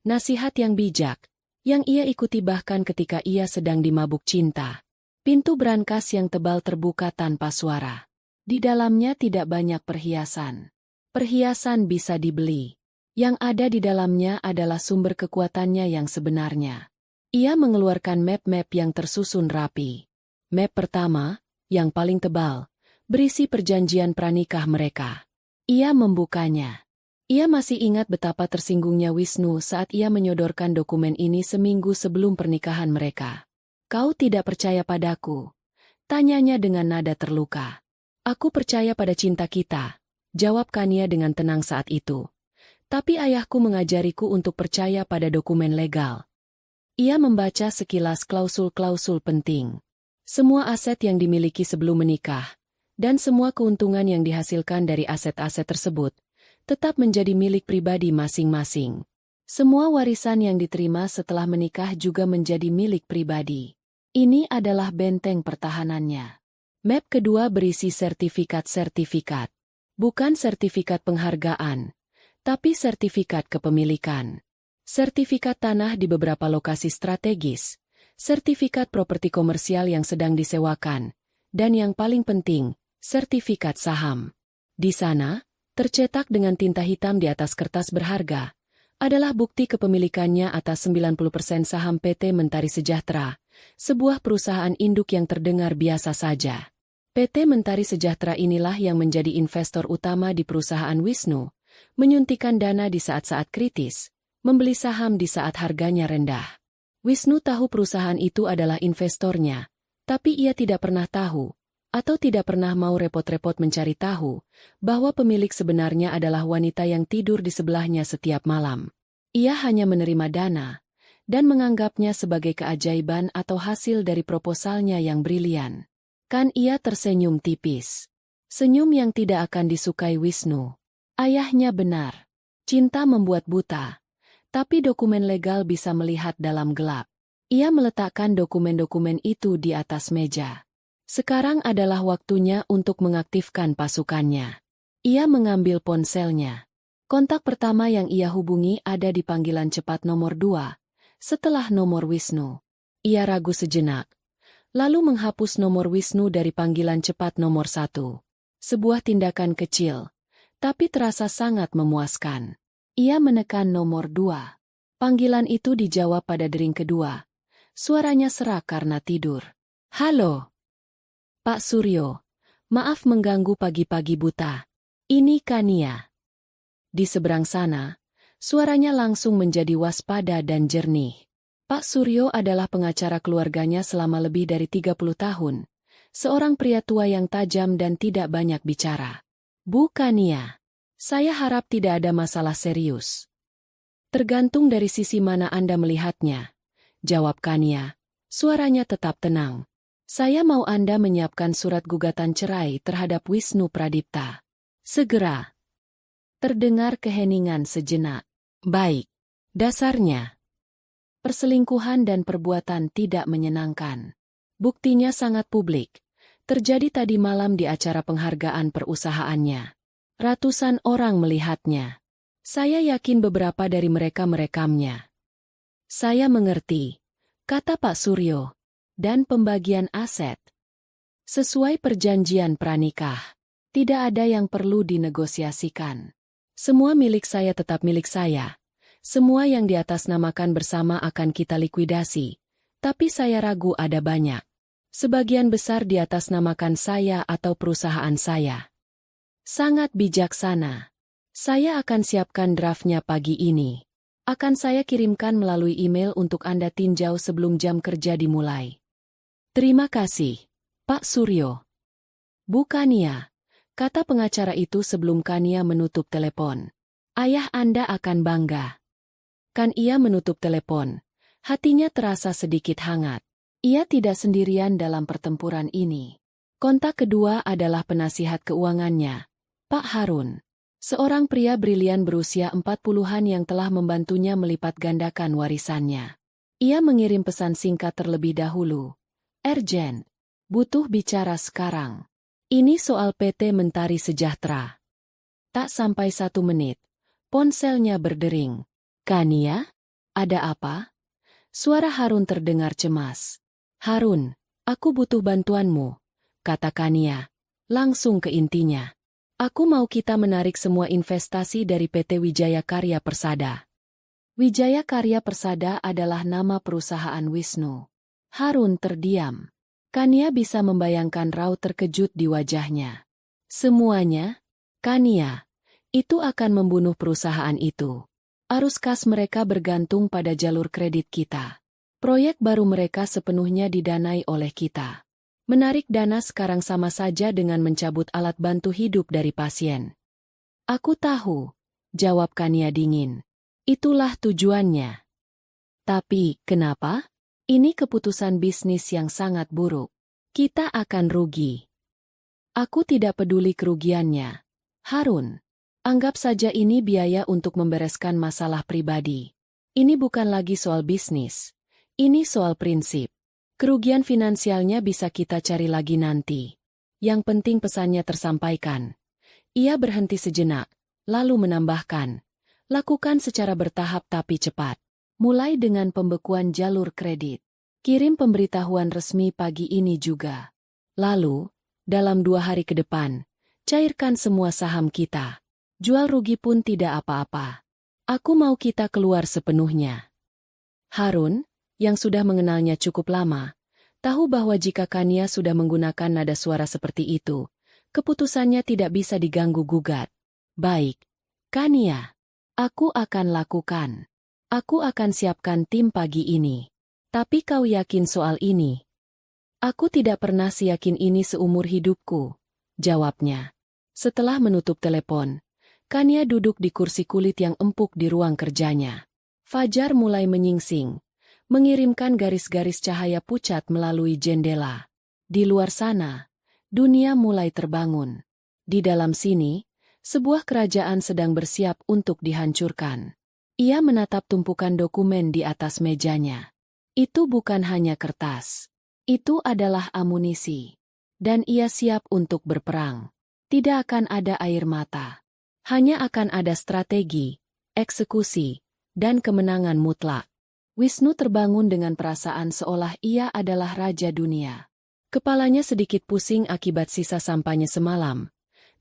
Nasihat yang bijak, yang ia ikuti bahkan ketika ia sedang dimabuk cinta. Pintu brankas yang tebal terbuka tanpa suara. Di dalamnya tidak banyak perhiasan. Perhiasan bisa dibeli. Yang ada di dalamnya adalah sumber kekuatannya yang sebenarnya. Ia mengeluarkan map-map yang tersusun rapi. Map pertama, yang paling tebal, berisi perjanjian pranikah mereka. Ia membukanya. Ia masih ingat betapa tersinggungnya Wisnu saat ia menyodorkan dokumen ini seminggu sebelum pernikahan mereka. Kau tidak percaya padaku? Tanyanya dengan nada terluka. Aku percaya pada cinta kita, jawab Kania dengan tenang saat itu. Tapi ayahku mengajariku untuk percaya pada dokumen legal. Ia membaca sekilas klausul-klausul penting. Semua aset yang dimiliki sebelum menikah, dan semua keuntungan yang dihasilkan dari aset-aset tersebut, tetap menjadi milik pribadi masing-masing. Semua warisan yang diterima setelah menikah juga menjadi milik pribadi. Ini adalah benteng pertahanannya. Map kedua berisi sertifikat-sertifikat. Bukan sertifikat penghargaan, tapi sertifikat kepemilikan. Sertifikat tanah di beberapa lokasi strategis, sertifikat properti komersial yang sedang disewakan, dan yang paling penting, sertifikat saham. Di sana, tercetak dengan tinta hitam di atas kertas berharga, adalah bukti kepemilikannya atas 90% saham PT Mentari Sejahtera, sebuah perusahaan induk yang terdengar biasa saja. PT Mentari Sejahtera inilah yang menjadi investor utama di perusahaan Wisnu, menyuntikkan dana di saat-saat kritis, membeli saham di saat harganya rendah. Wisnu tahu perusahaan itu adalah investornya, tapi ia tidak pernah tahu Atau tidak pernah mau repot-repot mencari tahu bahwa pemilik sebenarnya adalah wanita yang tidur di sebelahnya setiap malam. Ia hanya menerima dana dan menganggapnya sebagai keajaiban atau hasil dari proposalnya yang brilian. Kan ia tersenyum tipis. Senyum yang tidak akan disukai Wisnu. Ayahnya benar. Cinta membuat buta. Tapi dokumen legal bisa melihat dalam gelap. Ia meletakkan dokumen-dokumen itu di atas meja. Sekarang adalah waktunya untuk mengaktifkan pasukannya. Ia mengambil ponselnya. Kontak pertama yang ia hubungi ada di panggilan cepat nomor 2, setelah nomor Wisnu. Ia ragu sejenak, lalu menghapus nomor Wisnu dari panggilan cepat nomor 1. Sebuah tindakan kecil, tapi terasa sangat memuaskan. Ia menekan nomor 2. Panggilan itu dijawab pada dering kedua. Suaranya serak karena tidur. Halo, Pak Suryo. Maaf mengganggu pagi-pagi buta. Ini Kania. Di seberang sana, suaranya langsung menjadi waspada dan jernih. Pak Suryo adalah pengacara keluarganya selama lebih dari 30 tahun. Seorang pria tua yang tajam dan tidak banyak bicara. Bu Kania, saya harap tidak ada masalah serius. Tergantung dari sisi mana Anda melihatnya, jawab Kania. Suaranya tetap tenang. Saya mau Anda menyiapkan surat gugatan cerai terhadap Wisnu Pradipta. Segera. Terdengar keheningan sejenak. Baik. Dasarnya perselingkuhan dan perbuatan tidak menyenangkan. Buktinya sangat publik. Terjadi tadi malam di acara penghargaan perusahaannya. Ratusan orang melihatnya. Saya yakin beberapa dari mereka merekamnya. Saya mengerti, kata Pak Suryo. Dan pembagian aset. Sesuai perjanjian pranikah. Tidak ada yang perlu dinegosiasikan. Semua milik saya tetap milik saya. Semua yang diatasnamakan bersama akan kita likuidasi. Tapi saya ragu ada banyak. Sebagian besar diatasnamakan saya atau perusahaan saya. Sangat bijaksana. Saya akan siapkan draftnya pagi ini. Akan saya kirimkan melalui email untuk Anda tinjau sebelum jam kerja dimulai. Terima kasih, Pak Suryo. Bu Kania, kata pengacara itu sebelum Kania menutup telepon. Ayah Anda akan bangga. Kan ia menutup telepon. Hatinya terasa sedikit hangat. Ia tidak sendirian dalam pertempuran ini. Kontak kedua adalah penasihat keuangannya, Pak Harun. Seorang pria brilian berusia 40-an yang telah membantunya melipat gandakan warisannya. Ia mengirim pesan singkat terlebih dahulu. Urgent. Butuh bicara sekarang. Ini soal PT Mentari Sejahtera. Tak sampai 1 menit. Ponselnya berdering. Kania? Ada apa? Suara Harun terdengar cemas. Harun, aku butuh bantuanmu, kata Kania. Langsung ke intinya. Aku mau kita menarik semua investasi dari PT Wijaya Karya Persada. Wijaya Karya Persada adalah nama perusahaan Wisnu. Harun terdiam. Kania bisa membayangkan raut terkejut di wajahnya. Semuanya? Kania, itu akan membunuh perusahaan itu. Arus kas mereka bergantung pada jalur kredit kita. Proyek baru mereka sepenuhnya didanai oleh kita. Menarik dana sekarang sama saja dengan mencabut alat bantu hidup dari pasien. Aku tahu, jawab Kania dingin. Itulah tujuannya. Tapi, kenapa? Ini keputusan bisnis yang sangat buruk. Kita akan rugi. Aku tidak peduli kerugiannya. Harun, anggap saja ini biaya untuk membereskan masalah pribadi. Ini bukan lagi soal bisnis. Ini soal prinsip. Kerugian finansialnya bisa kita cari lagi nanti. Yang penting pesannya tersampaikan. Ia berhenti sejenak, lalu menambahkan. Lakukan secara bertahap tapi cepat. Mulai dengan pembekuan jalur kredit. Kirim pemberitahuan resmi pagi ini juga. Lalu, dalam 2 hari ke depan, cairkan semua saham kita. Jual rugi pun tidak apa-apa. Aku mau kita keluar sepenuhnya. Harun, yang sudah mengenalnya cukup lama, tahu bahwa jika Kania sudah menggunakan nada suara seperti itu, keputusannya tidak bisa diganggu-gugat. Baik, Kania, aku akan lakukan. Aku akan siapkan tim pagi ini. Tapi kau yakin soal ini? Aku tidak pernah seyakin ini seumur hidupku, jawabnya. Setelah menutup telepon, Kania duduk di kursi kulit yang empuk di ruang kerjanya. Fajar mulai menyingsing, mengirimkan garis-garis cahaya pucat melalui jendela. Di luar sana, dunia mulai terbangun. Di dalam sini, sebuah kerajaan sedang bersiap untuk dihancurkan. Ia menatap tumpukan dokumen di atas mejanya. Itu bukan hanya kertas. Itu adalah amunisi. Dan ia siap untuk berperang. Tidak akan ada air mata. Hanya akan ada strategi, eksekusi, dan kemenangan mutlak. Wisnu terbangun dengan perasaan seolah ia adalah raja dunia. Kepalanya sedikit pusing akibat sisa sampahnya semalam.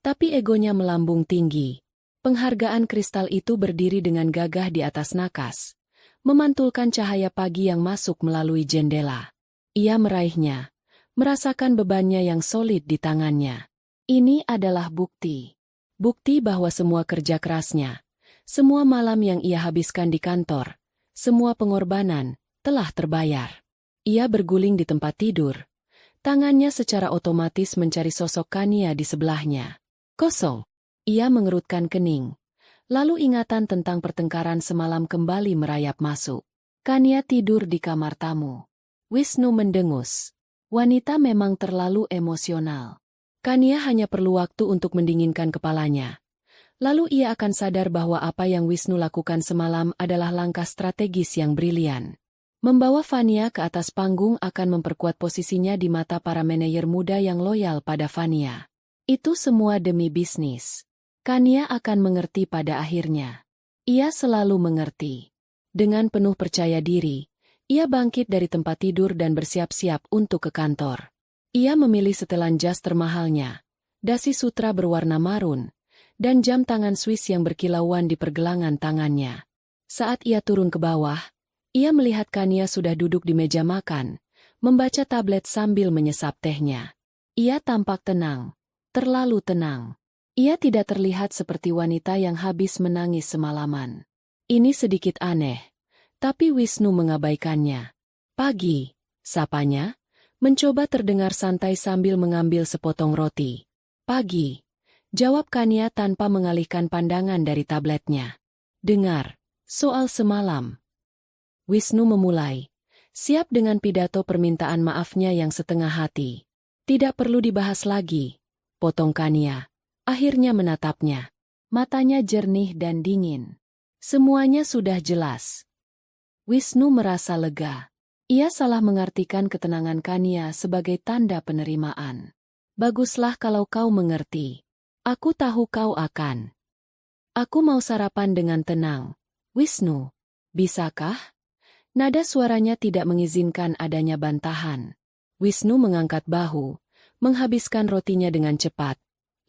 Tapi egonya melambung tinggi. Penghargaan kristal itu berdiri dengan gagah di atas nakas, memantulkan cahaya pagi yang masuk melalui jendela. Ia meraihnya, merasakan bebannya yang solid di tangannya. Ini adalah bukti. Bukti bahwa semua kerja kerasnya, semua malam yang ia habiskan di kantor, semua pengorbanan, telah terbayar. Ia berguling di tempat tidur. Tangannya secara otomatis mencari sosok Kania di sebelahnya. Kosong. Ia mengerutkan kening. Lalu ingatan tentang pertengkaran semalam kembali merayap masuk. Kania tidur di kamar tamu. Wisnu mendengus. Wanita memang terlalu emosional. Kania hanya perlu waktu untuk mendinginkan kepalanya. Lalu ia akan sadar bahwa apa yang Wisnu lakukan semalam adalah langkah strategis yang brilian. Membawa Fania ke atas panggung akan memperkuat posisinya di mata para manajer muda yang loyal pada Fania. Itu semua demi bisnis. Kania akan mengerti pada akhirnya. Ia selalu mengerti. Dengan penuh percaya diri, ia bangkit dari tempat tidur dan bersiap-siap untuk ke kantor. Ia memilih setelan jas termahalnya, dasi sutra berwarna marun, dan jam tangan Swiss yang berkilauan di pergelangan tangannya. Saat ia turun ke bawah, ia melihat Kania sudah duduk di meja makan, membaca tablet sambil menyesap tehnya. Ia tampak tenang, terlalu tenang. Ia tidak terlihat seperti wanita yang habis menangis semalaman. Ini sedikit aneh. Tapi Wisnu mengabaikannya. Pagi, sapanya, mencoba terdengar santai sambil mengambil sepotong roti. Pagi, jawab Kania tanpa mengalihkan pandangan dari tabletnya. Dengar, soal semalam. Wisnu memulai, siap dengan pidato permintaan maafnya yang setengah hati. Tidak perlu dibahas lagi, potong Kania. Akhirnya menatapnya. Matanya jernih dan dingin. Semuanya sudah jelas. Wisnu merasa lega. Ia salah mengartikan ketenangan Kania sebagai tanda penerimaan. Baguslah kalau kau mengerti. Aku tahu kau akan. Aku mau sarapan dengan tenang. Wisnu, bisakah? Nada suaranya tidak mengizinkan adanya bantahan. Wisnu mengangkat bahu, menghabiskan rotinya dengan cepat,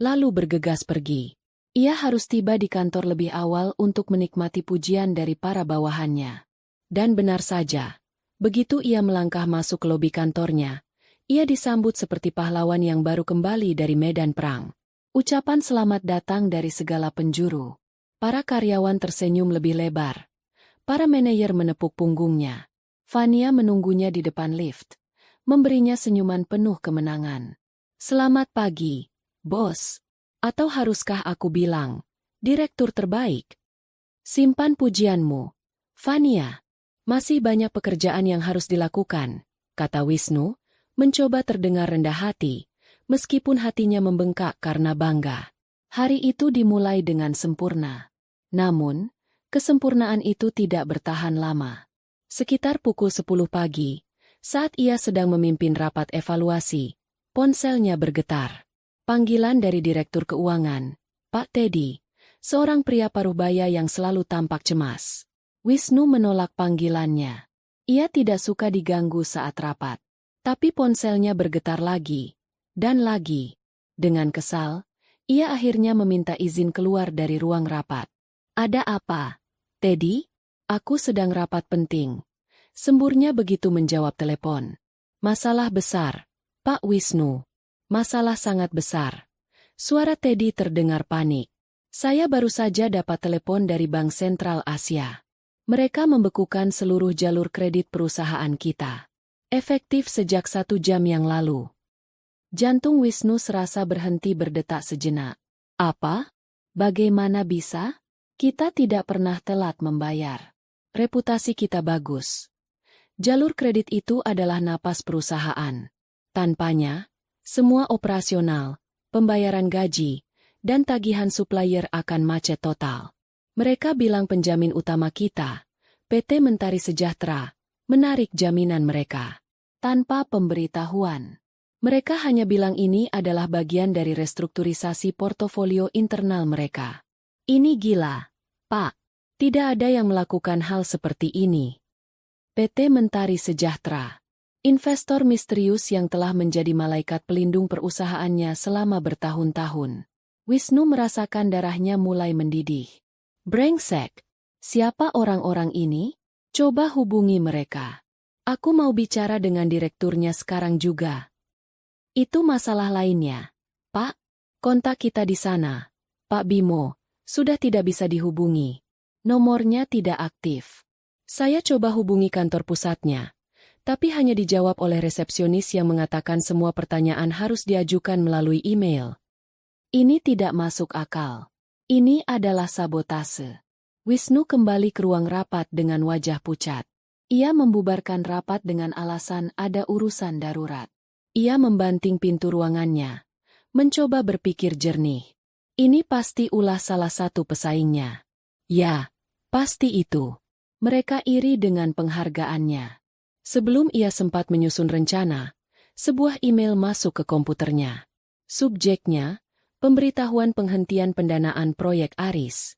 lalu bergegas pergi. Ia harus tiba di kantor lebih awal untuk menikmati pujian dari para bawahannya. Dan benar saja, begitu ia melangkah masuk ke lobi kantornya, ia disambut seperti pahlawan yang baru kembali dari medan perang. Ucapan selamat datang dari segala penjuru. Para karyawan tersenyum lebih lebar. Para manajer menepuk punggungnya. Fania menunggunya di depan lift, memberinya senyuman penuh kemenangan. Selamat pagi, bos. Atau haruskah aku bilang, direktur terbaik? Simpan pujianmu, Fania. Masih banyak pekerjaan yang harus dilakukan, kata Wisnu, mencoba terdengar rendah hati, meskipun hatinya membengkak karena bangga. Hari itu dimulai dengan sempurna. Namun, kesempurnaan itu tidak bertahan lama. Sekitar pukul 10 pagi, saat ia sedang memimpin rapat evaluasi, ponselnya bergetar. Panggilan dari Direktur Keuangan, Pak Teddy, seorang pria paruh baya yang selalu tampak cemas. Wisnu menolak panggilannya. Ia tidak suka diganggu saat rapat. Tapi ponselnya bergetar lagi, dan lagi. Dengan kesal, ia akhirnya meminta izin keluar dari ruang rapat. Ada apa, Teddy? Aku sedang rapat penting. Semburnya begitu menjawab telepon. Masalah besar, Pak Wisnu. Masalah sangat besar. Suara Teddy terdengar panik. Saya baru saja dapat telepon dari Bank Sentral Asia. Mereka membekukan seluruh jalur kredit perusahaan kita. Efektif sejak 1 jam yang lalu. Jantung Wisnu serasa berhenti berdetak sejenak. Apa? Bagaimana bisa? Kita tidak pernah telat membayar. Reputasi kita bagus. Jalur kredit itu adalah napas perusahaan. Tanpanya, semua operasional, pembayaran gaji, dan tagihan supplier akan macet total. Mereka bilang penjamin utama kita, PT Mentari Sejahtera, menarik jaminan mereka. Tanpa pemberitahuan. Mereka hanya bilang ini adalah bagian dari restrukturisasi portofolio internal mereka. Ini gila, Pak. Tidak ada yang melakukan hal seperti ini. PT Mentari Sejahtera. Investor misterius yang telah menjadi malaikat pelindung perusahaannya selama bertahun-tahun. Wisnu merasakan darahnya mulai mendidih. Brengsek. Siapa orang-orang ini? Coba hubungi mereka. Aku mau bicara dengan direkturnya sekarang juga. Itu masalah lainnya. Pak, kontak kita di sana. Pak Bimo, sudah tidak bisa dihubungi. Nomornya tidak aktif. Saya coba hubungi kantor pusatnya. Tapi hanya dijawab oleh resepsionis yang mengatakan semua pertanyaan harus diajukan melalui email. Ini tidak masuk akal. Ini adalah sabotase. Wisnu kembali ke ruang rapat dengan wajah pucat. Ia membubarkan rapat dengan alasan ada urusan darurat. Ia membanting pintu ruangannya. Mencoba berpikir jernih. Ini pasti ulah salah satu pesaingnya. Ya, pasti itu. Mereka iri dengan penghargaannya. Sebelum ia sempat menyusun rencana, sebuah email masuk ke komputernya. Subjeknya, pemberitahuan penghentian pendanaan proyek Aris.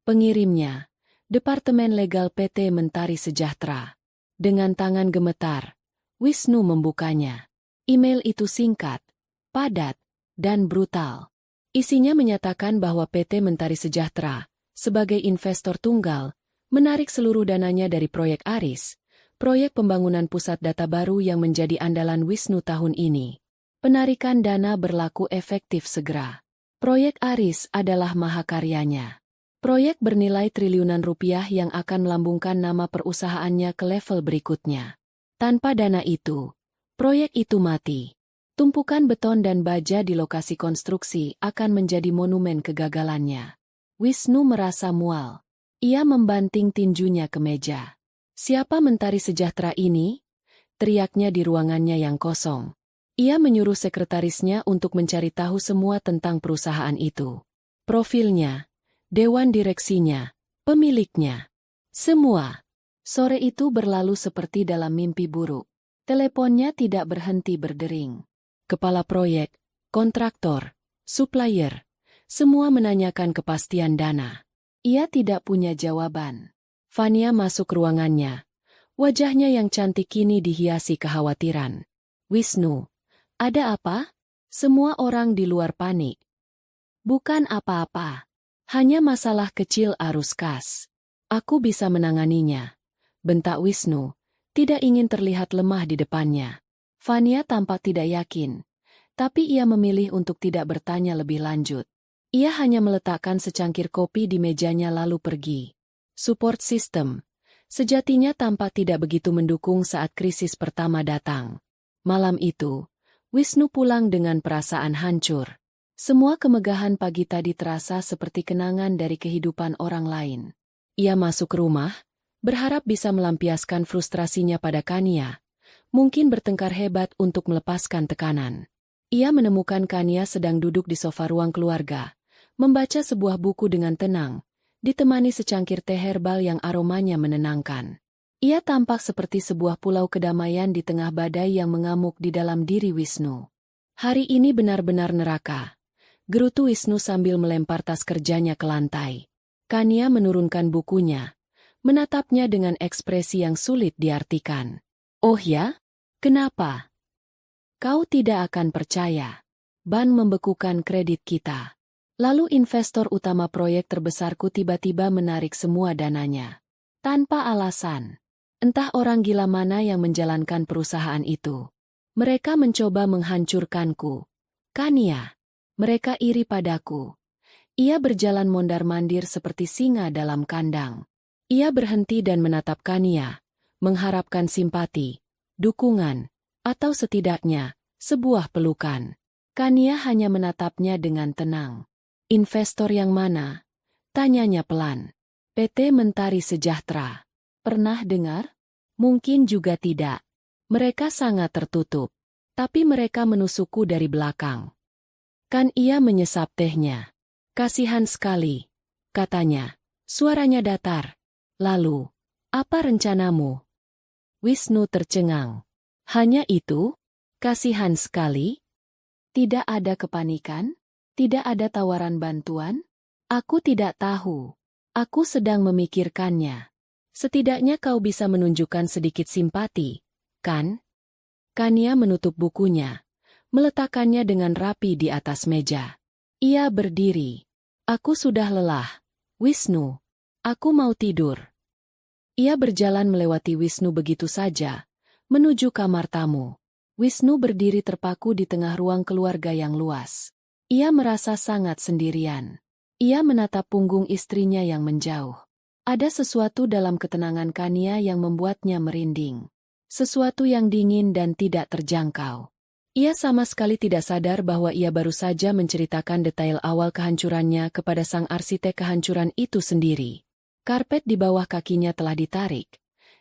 Pengirimnya, Departemen Legal PT Mentari Sejahtera. Dengan tangan gemetar, Wisnu membukanya. Email itu singkat, padat, dan brutal. Isinya menyatakan bahwa PT Mentari Sejahtera, sebagai investor tunggal, menarik seluruh dananya dari proyek Aris, proyek pembangunan pusat data baru yang menjadi andalan Wisnu tahun ini. Penarikan dana berlaku efektif segera. Proyek Aris adalah mahakaryanya. Proyek bernilai triliunan rupiah yang akan melambungkan nama perusahaannya ke level berikutnya. Tanpa dana itu, proyek itu mati. Tumpukan beton dan baja di lokasi konstruksi akan menjadi monumen kegagalannya. Wisnu merasa mual. Ia membanting tinjunya ke meja. Siapa Mentari Sejahtera ini? Teriaknya di ruangannya yang kosong. Ia menyuruh sekretarisnya untuk mencari tahu semua tentang perusahaan itu. Profilnya, dewan direksinya, pemiliknya. Semua. Sore itu berlalu seperti dalam mimpi buruk. Teleponnya tidak berhenti berdering. Kepala proyek, kontraktor, supplier, semua menanyakan kepastian dana. Ia tidak punya jawaban. Fania masuk ruangannya. Wajahnya yang cantik kini dihiasi kekhawatiran. Wisnu, ada apa? Semua orang di luar panik. Bukan apa-apa. Hanya masalah kecil arus kas. Aku bisa menanganinya. Bentak Wisnu, tidak ingin terlihat lemah di depannya. Fania tampak tidak yakin. Tapi ia memilih untuk tidak bertanya lebih lanjut. Ia hanya meletakkan secangkir kopi di mejanya lalu pergi. Support system. Sejatinya tampak tidak begitu mendukung saat krisis pertama datang. Malam itu, Wisnu pulang dengan perasaan hancur. Semua kemegahan pagi tadi terasa seperti kenangan dari kehidupan orang lain. Ia masuk rumah, berharap bisa melampiaskan frustrasinya pada Kania. Mungkin bertengkar hebat untuk melepaskan tekanan. Ia menemukan Kania sedang duduk di sofa ruang keluarga, membaca sebuah buku dengan tenang, ditemani secangkir teh herbal yang aromanya menenangkan. Ia tampak seperti sebuah pulau kedamaian di tengah badai yang mengamuk di dalam diri Wisnu. Hari ini benar-benar neraka. Gerutu Wisnu sambil melempar tas kerjanya ke lantai. Kania menurunkan bukunya, menatapnya dengan ekspresi yang sulit diartikan. Oh ya? Kenapa? Kau tidak akan percaya. Ban membekukan kredit kita. Lalu investor utama proyek terbesarku tiba-tiba menarik semua dananya. Tanpa alasan. Entah orang gila mana yang menjalankan perusahaan itu. Mereka mencoba menghancurkanku. Kania. Mereka iri padaku. Ia berjalan mondar-mandir seperti singa dalam kandang. Ia berhenti dan menatap Kania, mengharapkan simpati. dukungan, atau setidaknya, sebuah pelukan. Kania hanya menatapnya dengan tenang. Investor yang mana? Tanyanya pelan. PT Mentari Sejahtera. Pernah dengar? Mungkin juga tidak. Mereka sangat tertutup. Tapi mereka menusukku dari belakang. Kan ia menyesap tehnya. Kasihan sekali, katanya. Suaranya datar. Lalu, apa rencanamu? Wisnu tercengang. Hanya itu? Kasihan sekali? Tidak ada kepanikan? Tidak ada tawaran bantuan? Aku tidak tahu. Aku sedang memikirkannya. Setidaknya kau bisa menunjukkan sedikit simpati, kan? Kania menutup bukunya, meletakkannya dengan rapi di atas meja. Ia berdiri. Aku sudah lelah. Wisnu, aku mau tidur. Ia berjalan melewati Wisnu begitu saja, menuju kamar tamu. Wisnu berdiri terpaku di tengah ruang keluarga yang luas. Ia merasa sangat sendirian. Ia menatap punggung istrinya yang menjauh. Ada sesuatu dalam ketenangan Kania yang membuatnya merinding. Sesuatu yang dingin dan tidak terjangkau. Ia sama sekali tidak sadar bahwa ia baru saja menceritakan detail awal kehancurannya kepada sang arsitek kehancuran itu sendiri. Karpet di bawah kakinya telah ditarik,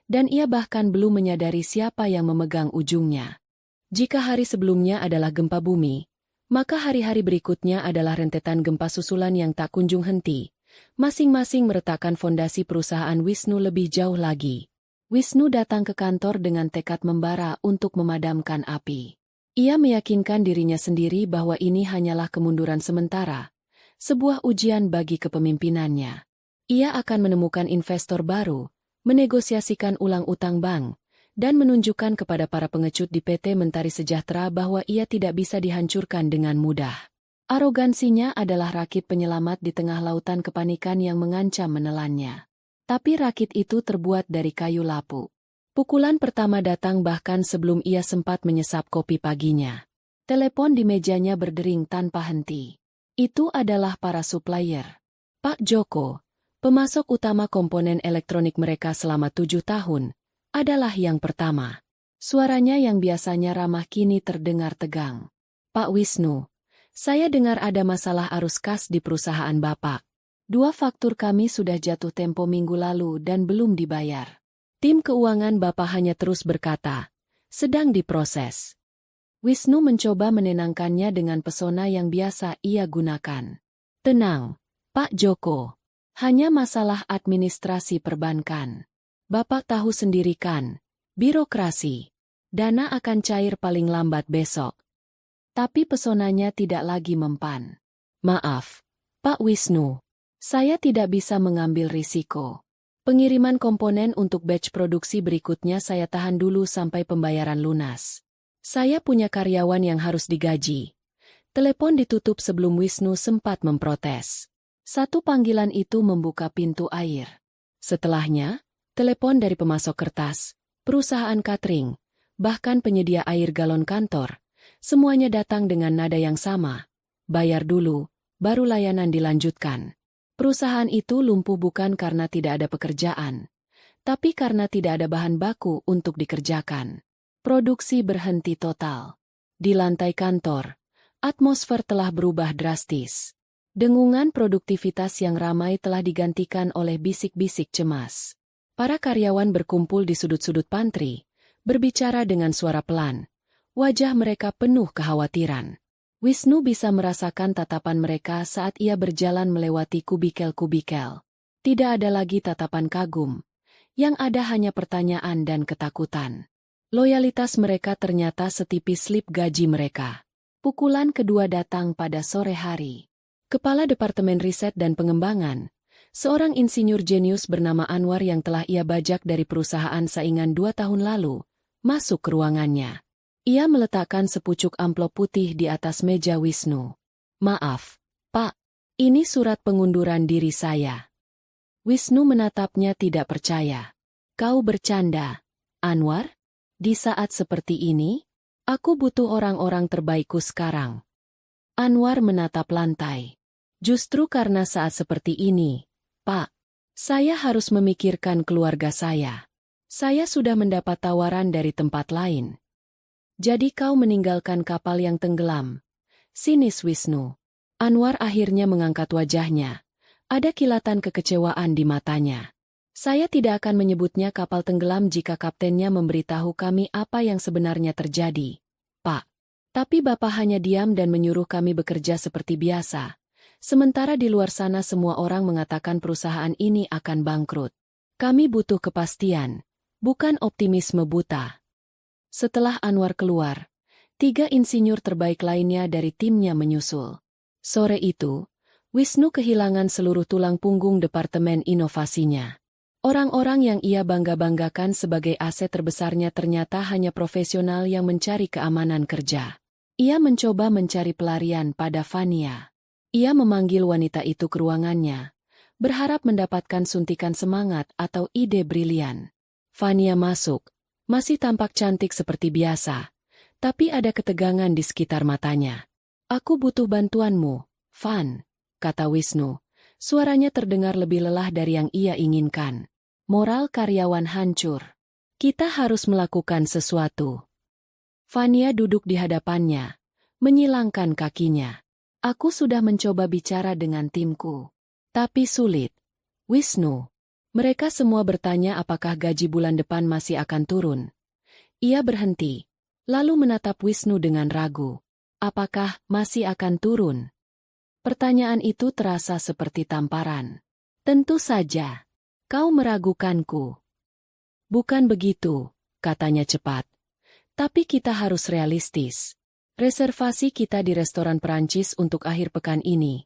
dan ia bahkan belum menyadari siapa yang memegang ujungnya. Jika hari sebelumnya adalah gempa bumi, maka hari-hari berikutnya adalah rentetan gempa susulan yang tak kunjung henti, masing-masing meretakkan fondasi perusahaan Wisnu lebih jauh lagi. Wisnu datang ke kantor dengan tekad membara untuk memadamkan api. Ia meyakinkan dirinya sendiri bahwa ini hanyalah kemunduran sementara, sebuah ujian bagi kepemimpinannya. Ia akan menemukan investor baru, menegosiasikan ulang utang bank, dan menunjukkan kepada para pengecut di PT Mentari Sejahtera bahwa ia tidak bisa dihancurkan dengan mudah. Arogansinya adalah rakit penyelamat di tengah lautan kepanikan yang mengancam menelannya. Tapi rakit itu terbuat dari kayu lapuk. Pukulan pertama datang bahkan sebelum ia sempat menyesap kopi paginya. Telepon di mejanya berdering tanpa henti. Itu adalah para supplier. Pak Joko, pemasok utama komponen elektronik mereka selama 7 tahun, adalah yang pertama. Suaranya yang biasanya ramah kini terdengar tegang. Pak Wisnu, saya dengar ada masalah arus kas di perusahaan Bapak. 2 faktur kami sudah jatuh tempo minggu lalu dan belum dibayar. Tim keuangan Bapak hanya terus berkata, sedang diproses. Wisnu mencoba menenangkannya dengan pesona yang biasa ia gunakan. Tenang, Pak Joko. Hanya masalah administrasi perbankan. Bapak tahu sendiri kan, birokrasi. Dana akan cair paling lambat besok. Tapi pesonanya tidak lagi mempan. Maaf, Pak Wisnu. Saya tidak bisa mengambil risiko. Pengiriman komponen untuk batch produksi berikutnya saya tahan dulu sampai pembayaran lunas. Saya punya karyawan yang harus digaji. Telepon ditutup sebelum Wisnu sempat memprotes. Satu panggilan itu membuka pintu air. Setelahnya, telepon dari pemasok kertas, perusahaan catering, bahkan penyedia air galon kantor, semuanya datang dengan nada yang sama. Bayar dulu, baru layanan dilanjutkan. Perusahaan itu lumpuh bukan karena tidak ada pekerjaan, tapi karena tidak ada bahan baku untuk dikerjakan. Produksi berhenti total. Di lantai kantor, atmosfer telah berubah drastis. Dengungan produktivitas yang ramai telah digantikan oleh bisik-bisik cemas. Para karyawan berkumpul di sudut-sudut pantry, berbicara dengan suara pelan. Wajah mereka penuh kekhawatiran. Wisnu bisa merasakan tatapan mereka saat ia berjalan melewati kubikel-kubikel. Tidak ada lagi tatapan kagum. Yang ada hanya pertanyaan dan ketakutan. Loyalitas mereka ternyata setipis slip gaji mereka. Pukulan kedua datang pada sore hari. Kepala Departemen Riset dan Pengembangan, seorang insinyur jenius bernama Anwar yang telah ia bajak dari perusahaan saingan 2 tahun lalu, masuk ke ruangannya. Ia meletakkan sepucuk amplop putih di atas meja Wisnu. Maaf, Pak, ini surat pengunduran diri saya. Wisnu menatapnya tidak percaya. Kau bercanda, Anwar? Di saat seperti ini, aku butuh orang-orang terbaikku sekarang. Anwar menatap lantai. Justru karena saat seperti ini, Pak, saya harus memikirkan keluarga saya. Saya sudah mendapat tawaran dari tempat lain. Jadi kau meninggalkan kapal yang tenggelam. Sinis Wisnu. Anwar akhirnya mengangkat wajahnya. Ada kilatan kekecewaan di matanya. Saya tidak akan menyebutnya kapal tenggelam jika kaptennya memberitahu kami apa yang sebenarnya terjadi, Pak. Tapi Bapak hanya diam dan menyuruh kami bekerja seperti biasa. Sementara di luar sana semua orang mengatakan perusahaan ini akan bangkrut. Kami butuh kepastian, bukan optimisme buta. Setelah Anwar keluar, 3 insinyur terbaik lainnya dari timnya menyusul. Sore itu, Wisnu kehilangan seluruh tulang punggung departemen inovasinya. Orang-orang yang ia bangga-banggakan sebagai aset terbesarnya ternyata hanya profesional yang mencari keamanan kerja. Ia mencoba mencari pelarian pada Fania. Ia memanggil wanita itu ke ruangannya, berharap mendapatkan suntikan semangat atau ide brilian. Fania masuk, masih tampak cantik seperti biasa, tapi ada ketegangan di sekitar matanya. Aku butuh bantuanmu, Van, kata Wisnu. Suaranya terdengar lebih lelah dari yang ia inginkan. Moral karyawan hancur. Kita harus melakukan sesuatu. Fania duduk di hadapannya, menyilangkan kakinya. Aku sudah mencoba bicara dengan timku. Tapi sulit. Wisnu. Mereka semua bertanya apakah gaji bulan depan masih akan turun. Ia berhenti, lalu menatap Wisnu dengan ragu. Apakah masih akan turun? Pertanyaan itu terasa seperti tamparan. Tentu saja. Kau meragukanku. Bukan begitu, katanya cepat. Tapi kita harus realistis. Reservasi kita di restoran Perancis untuk akhir pekan ini.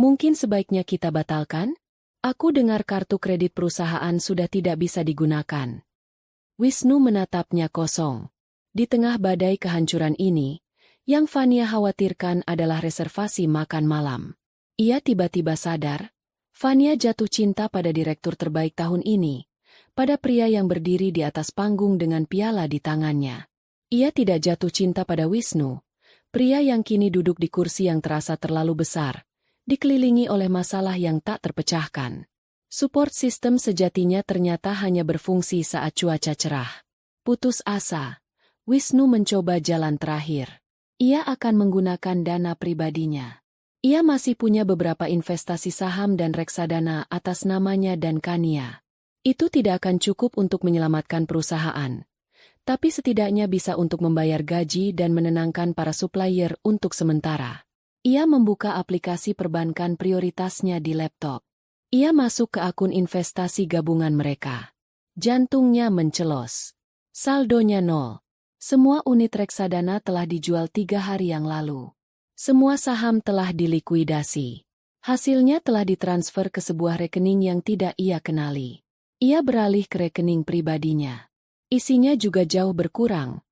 Mungkin sebaiknya kita batalkan? Aku dengar kartu kredit perusahaan sudah tidak bisa digunakan. Wisnu menatapnya kosong. Di tengah badai kehancuran ini, yang Fania khawatirkan adalah reservasi makan malam. Ia tiba-tiba sadar, Fania jatuh cinta pada direktur terbaik tahun ini, pada pria yang berdiri di atas panggung dengan piala di tangannya. Ia tidak jatuh cinta pada Wisnu, pria yang kini duduk di kursi yang terasa terlalu besar, dikelilingi oleh masalah yang tak terpecahkan. Support system sejatinya ternyata hanya berfungsi saat cuaca cerah. Putus asa, Wisnu mencoba jalan terakhir. Ia akan menggunakan dana pribadinya. Ia masih punya beberapa investasi saham dan reksadana atas namanya dan Kania. Itu tidak akan cukup untuk menyelamatkan perusahaan. Tapi setidaknya bisa untuk membayar gaji dan menenangkan para supplier untuk sementara. Ia membuka aplikasi perbankan prioritasnya di laptop. Ia masuk ke akun investasi gabungan mereka. Jantungnya mencelos. Saldonya 0. Semua unit reksadana telah dijual 3 hari yang lalu. Semua saham telah dilikuidasi. Hasilnya telah ditransfer ke sebuah rekening yang tidak ia kenali. Ia beralih ke rekening pribadinya. Isinya juga jauh berkurang.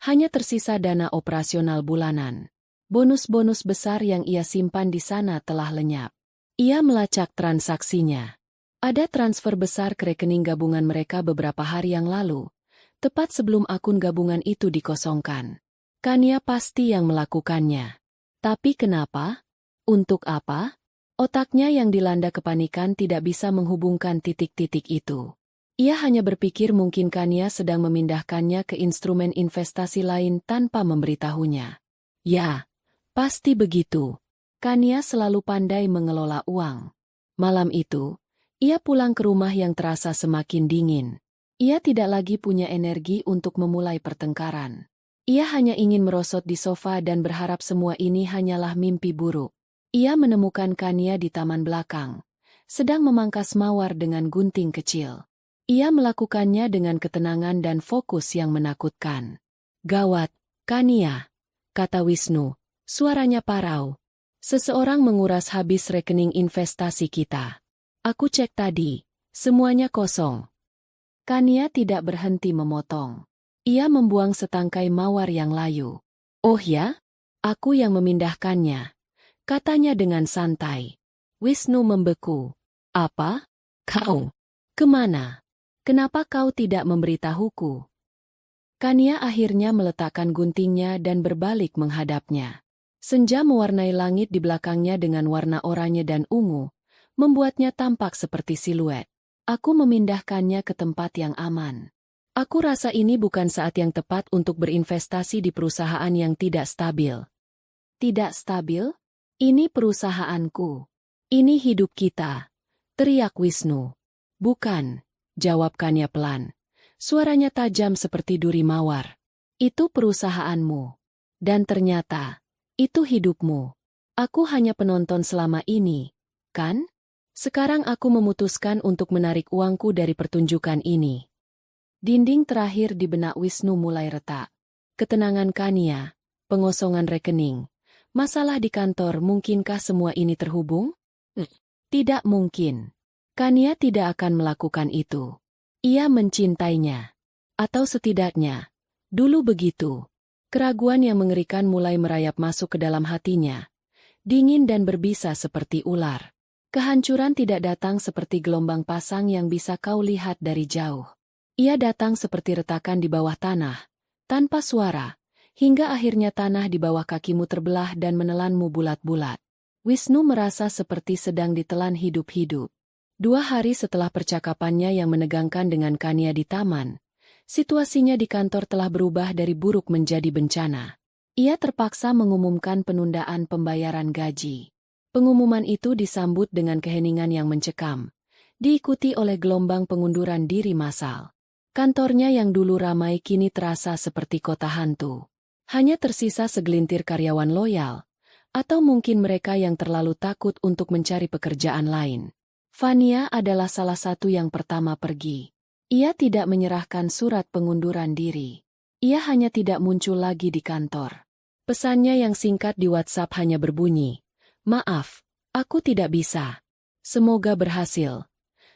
Hanya tersisa dana operasional bulanan. Bonus-bonus besar yang ia simpan di sana telah lenyap. Ia melacak transaksinya. Ada transfer besar ke rekening gabungan mereka beberapa hari yang lalu, tepat sebelum akun gabungan itu dikosongkan. Kania pasti yang melakukannya. Tapi kenapa? Untuk apa? Otaknya yang dilanda kepanikan tidak bisa menghubungkan titik-titik itu. Ia hanya berpikir mungkin Kania sedang memindahkannya ke instrumen investasi lain tanpa memberitahunya. Ya, pasti begitu. Kania selalu pandai mengelola uang. Malam itu, ia pulang ke rumah yang terasa semakin dingin. Ia tidak lagi punya energi untuk memulai pertengkaran. Ia hanya ingin merosot di sofa dan berharap semua ini hanyalah mimpi buruk. Ia menemukan Kania di taman belakang, sedang memangkas mawar dengan gunting kecil. Ia melakukannya dengan ketenangan dan fokus yang menakutkan. Gawat, Kania, kata Wisnu, suaranya parau. Seseorang menguras habis rekening investasi kita. Aku cek tadi, semuanya kosong. Kania tidak berhenti memotong. Ia membuang setangkai mawar yang layu. Oh ya? Aku yang memindahkannya, katanya dengan santai. Wisnu membeku. Apa? Kau? Kemana? Kenapa kau tidak memberitahuku? Kania akhirnya meletakkan guntingnya dan berbalik menghadapnya. Senja mewarnai langit di belakangnya dengan warna oranye dan ungu, membuatnya tampak seperti siluet. Aku memindahkannya ke tempat yang aman. Aku rasa ini bukan saat yang tepat untuk berinvestasi di perusahaan yang tidak stabil. Tidak stabil? Ini perusahaanku. Ini hidup kita, teriak Wisnu. Bukan, jawab Kania pelan. Suaranya tajam seperti duri mawar. Itu perusahaanmu. Dan ternyata, itu hidupmu. Aku hanya penonton selama ini, kan? Sekarang aku memutuskan untuk menarik uangku dari pertunjukan ini. Dinding terakhir di benak Wisnu mulai retak. Ketenangan Kania, pengosongan rekening, masalah di kantor, mungkinkah semua ini terhubung? Tidak mungkin. Kania tidak akan melakukan itu. Ia mencintainya. Atau setidaknya, dulu begitu. Keraguan yang mengerikan mulai merayap masuk ke dalam hatinya. Dingin dan berbisa seperti ular. Kehancuran tidak datang seperti gelombang pasang yang bisa kau lihat dari jauh. Ia datang seperti retakan di bawah tanah, tanpa suara, hingga akhirnya tanah di bawah kakimu terbelah dan menelanmu bulat-bulat. Wisnu merasa seperti sedang ditelan hidup-hidup. 2 hari setelah percakapannya yang menegangkan dengan Kania di taman, situasinya di kantor telah berubah dari buruk menjadi bencana. Ia terpaksa mengumumkan penundaan pembayaran gaji. Pengumuman itu disambut dengan keheningan yang mencekam, diikuti oleh gelombang pengunduran diri massal. Kantornya yang dulu ramai kini terasa seperti kota hantu. Hanya tersisa segelintir karyawan loyal, atau mungkin mereka yang terlalu takut untuk mencari pekerjaan lain. Fania adalah salah satu yang pertama pergi. Ia tidak menyerahkan surat pengunduran diri. Ia hanya tidak muncul lagi di kantor. Pesannya yang singkat di WhatsApp hanya berbunyi, "Maaf, aku tidak bisa. Semoga berhasil."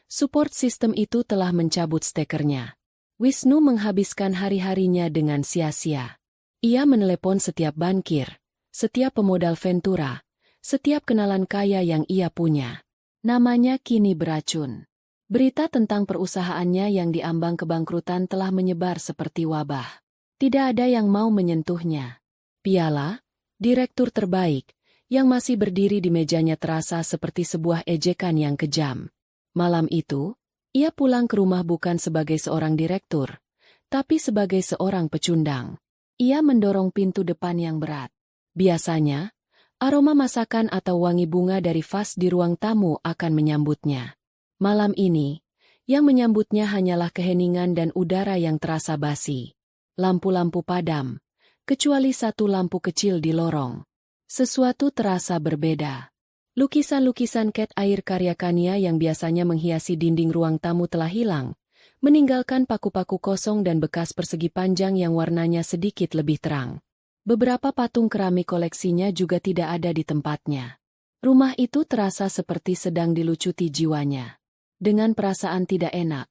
Support system itu telah mencabut stekernya. Wisnu menghabiskan hari-harinya dengan sia-sia. Ia menelepon setiap bankir, setiap pemodal Ventura, setiap kenalan kaya yang ia punya. Namanya kini beracun. Berita tentang perusahaannya yang diambang kebangkrutan telah menyebar seperti wabah. Tidak ada yang mau menyentuhnya. Piala, direktur terbaik, yang masih berdiri di mejanya terasa seperti sebuah ejekan yang kejam. Malam itu, ia pulang ke rumah bukan sebagai seorang direktur, tapi sebagai seorang pecundang. Ia mendorong pintu depan yang berat. Biasanya, aroma masakan atau wangi bunga dari vas di ruang tamu akan menyambutnya. Malam ini, yang menyambutnya hanyalah keheningan dan udara yang terasa basi. Lampu-lampu padam, kecuali satu lampu kecil di lorong. Sesuatu terasa berbeda. Lukisan-lukisan cat air karya Kania yang biasanya menghiasi dinding ruang tamu telah hilang, meninggalkan paku-paku kosong dan bekas persegi panjang yang warnanya sedikit lebih terang. Beberapa patung keramik koleksinya juga tidak ada di tempatnya. Rumah itu terasa seperti sedang dilucuti jiwanya. Dengan perasaan tidak enak,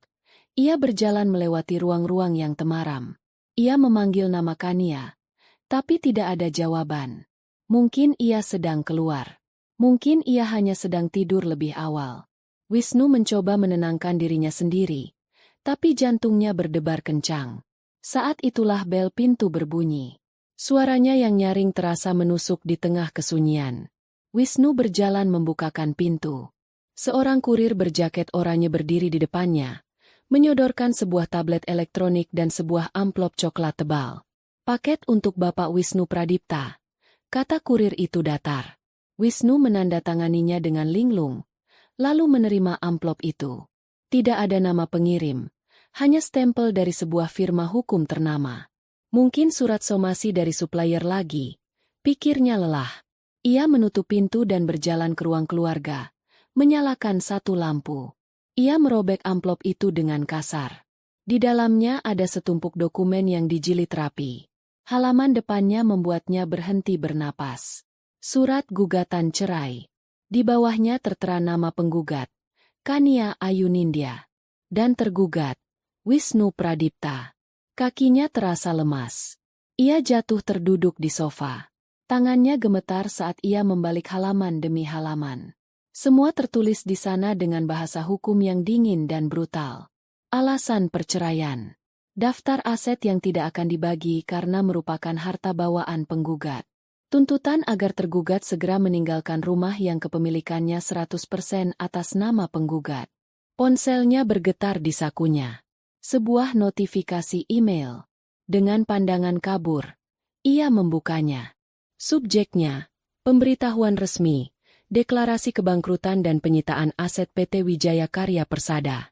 ia berjalan melewati ruang-ruang yang temaram. Ia memanggil nama Kania, tapi tidak ada jawaban. Mungkin ia sedang keluar. Mungkin ia hanya sedang tidur lebih awal. Wisnu mencoba menenangkan dirinya sendiri, tapi jantungnya berdebar kencang. Saat itulah bel pintu berbunyi. Suaranya yang nyaring terasa menusuk di tengah kesunyian. Wisnu berjalan membukakan pintu. Seorang kurir berjaket oranye berdiri di depannya, menyodorkan sebuah tablet elektronik dan sebuah amplop coklat tebal. "Paket untuk Bapak Wisnu Pradipta," kata kurir itu datar. Wisnu menandatanganinya dengan linglung, lalu menerima amplop itu. Tidak ada nama pengirim, hanya stempel dari sebuah firma hukum ternama. Mungkin surat somasi dari supplier lagi, pikirnya lelah. Ia menutup pintu dan berjalan ke ruang keluarga, menyalakan satu lampu. Ia merobek amplop itu dengan kasar. Di dalamnya ada setumpuk dokumen yang dijilid rapi. Halaman depannya membuatnya berhenti bernapas. Surat gugatan cerai. Di bawahnya tertera nama penggugat, Kania Ayunindya. Dan tergugat, Wisnu Pradipta. Kakinya terasa lemas. Ia jatuh terduduk di sofa. Tangannya gemetar saat ia membalik halaman demi halaman. Semua tertulis di sana dengan bahasa hukum yang dingin dan brutal. Alasan perceraian. Daftar aset yang tidak akan dibagi karena merupakan harta bawaan penggugat. Tuntutan agar tergugat segera meninggalkan rumah yang kepemilikannya 100% atas nama penggugat. Ponselnya bergetar di sakunya. Sebuah notifikasi email. Dengan pandangan kabur, ia membukanya. Subjeknya, pemberitahuan resmi, deklarasi kebangkrutan dan penyitaan aset PT Wijaya Karya Persada.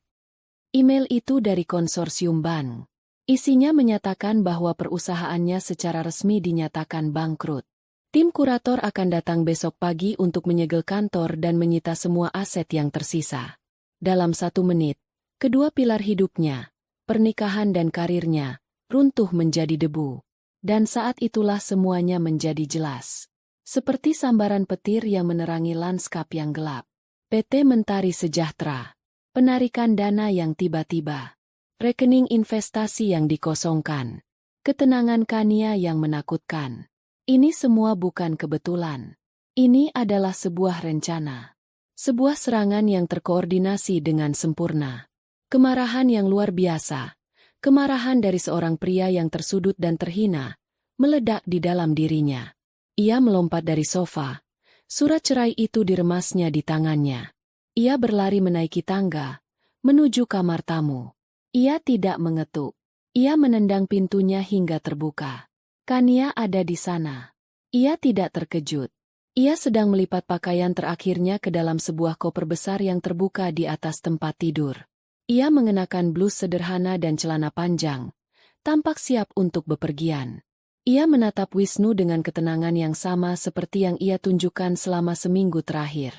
Email itu dari konsorsium bank. Isinya menyatakan bahwa perusahaannya secara resmi dinyatakan bangkrut. Tim kurator akan datang besok pagi untuk menyegel kantor dan menyita semua aset yang tersisa. Dalam 1 menit, kedua pilar hidupnya, pernikahan dan karirnya, runtuh menjadi debu. Dan saat itulah semuanya menjadi jelas. Seperti sambaran petir yang menerangi lanskap yang gelap. PT Mentari Sejahtera. Penarikan dana yang tiba-tiba. Rekening investasi yang dikosongkan. Ketenangan Kania yang menakutkan. Ini semua bukan kebetulan. Ini adalah sebuah rencana. Sebuah serangan yang terkoordinasi dengan sempurna. Kemarahan yang luar biasa. Kemarahan dari seorang pria yang tersudut dan terhina, meledak di dalam dirinya. Ia melompat dari sofa. Surat cerai itu diremasnya di tangannya. Ia berlari menaiki tangga, menuju kamar tamu. Ia tidak mengetuk. Ia menendang pintunya hingga terbuka. Kania ada di sana. Ia tidak terkejut. Ia sedang melipat pakaian terakhirnya ke dalam sebuah koper besar yang terbuka di atas tempat tidur. Ia mengenakan blus sederhana dan celana panjang, tampak siap untuk bepergian. Ia menatap Wisnu dengan ketenangan yang sama seperti yang ia tunjukkan selama seminggu terakhir.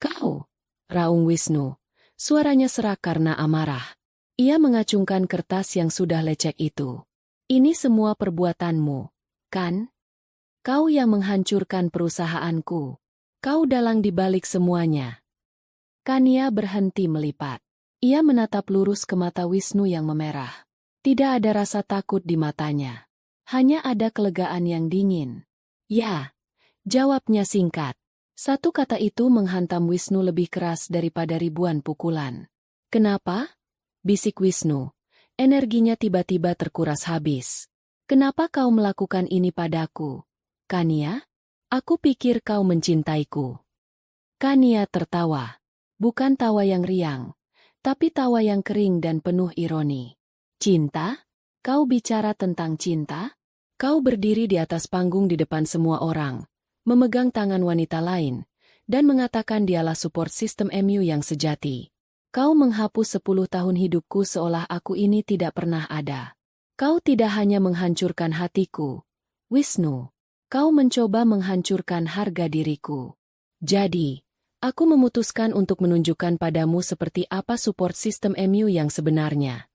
"Kau," raung Wisnu. Suaranya serak karena amarah. Ia mengacungkan kertas yang sudah lecek itu. "Ini semua perbuatanmu, kan? Kau yang menghancurkan perusahaanku. Kau dalang di balik semuanya." Kania berhenti melipat. Ia menatap lurus ke mata Wisnu yang memerah. Tidak ada rasa takut di matanya. Hanya ada kelegaan yang dingin. "Ya," jawabnya singkat. Satu kata itu menghantam Wisnu lebih keras daripada ribuan pukulan. "Kenapa?" bisik Wisnu. Energinya tiba-tiba terkuras habis. "Kenapa kau melakukan ini padaku, Kania? Aku pikir kau mencintaiku." Kania tertawa. Bukan tawa yang riang, tapi tawa yang kering dan penuh ironi. "Cinta? Kau bicara tentang cinta?" Kau berdiri di atas panggung di depan semua orang, memegang tangan wanita lain, dan mengatakan dialah support system MU yang sejati. Kau menghapus 10 tahun hidupku seolah aku ini tidak pernah ada. Kau tidak hanya menghancurkan hatiku, Wisnu. Kau mencoba menghancurkan harga diriku. Jadi, aku memutuskan untuk menunjukkan padamu seperti apa support system MU yang sebenarnya.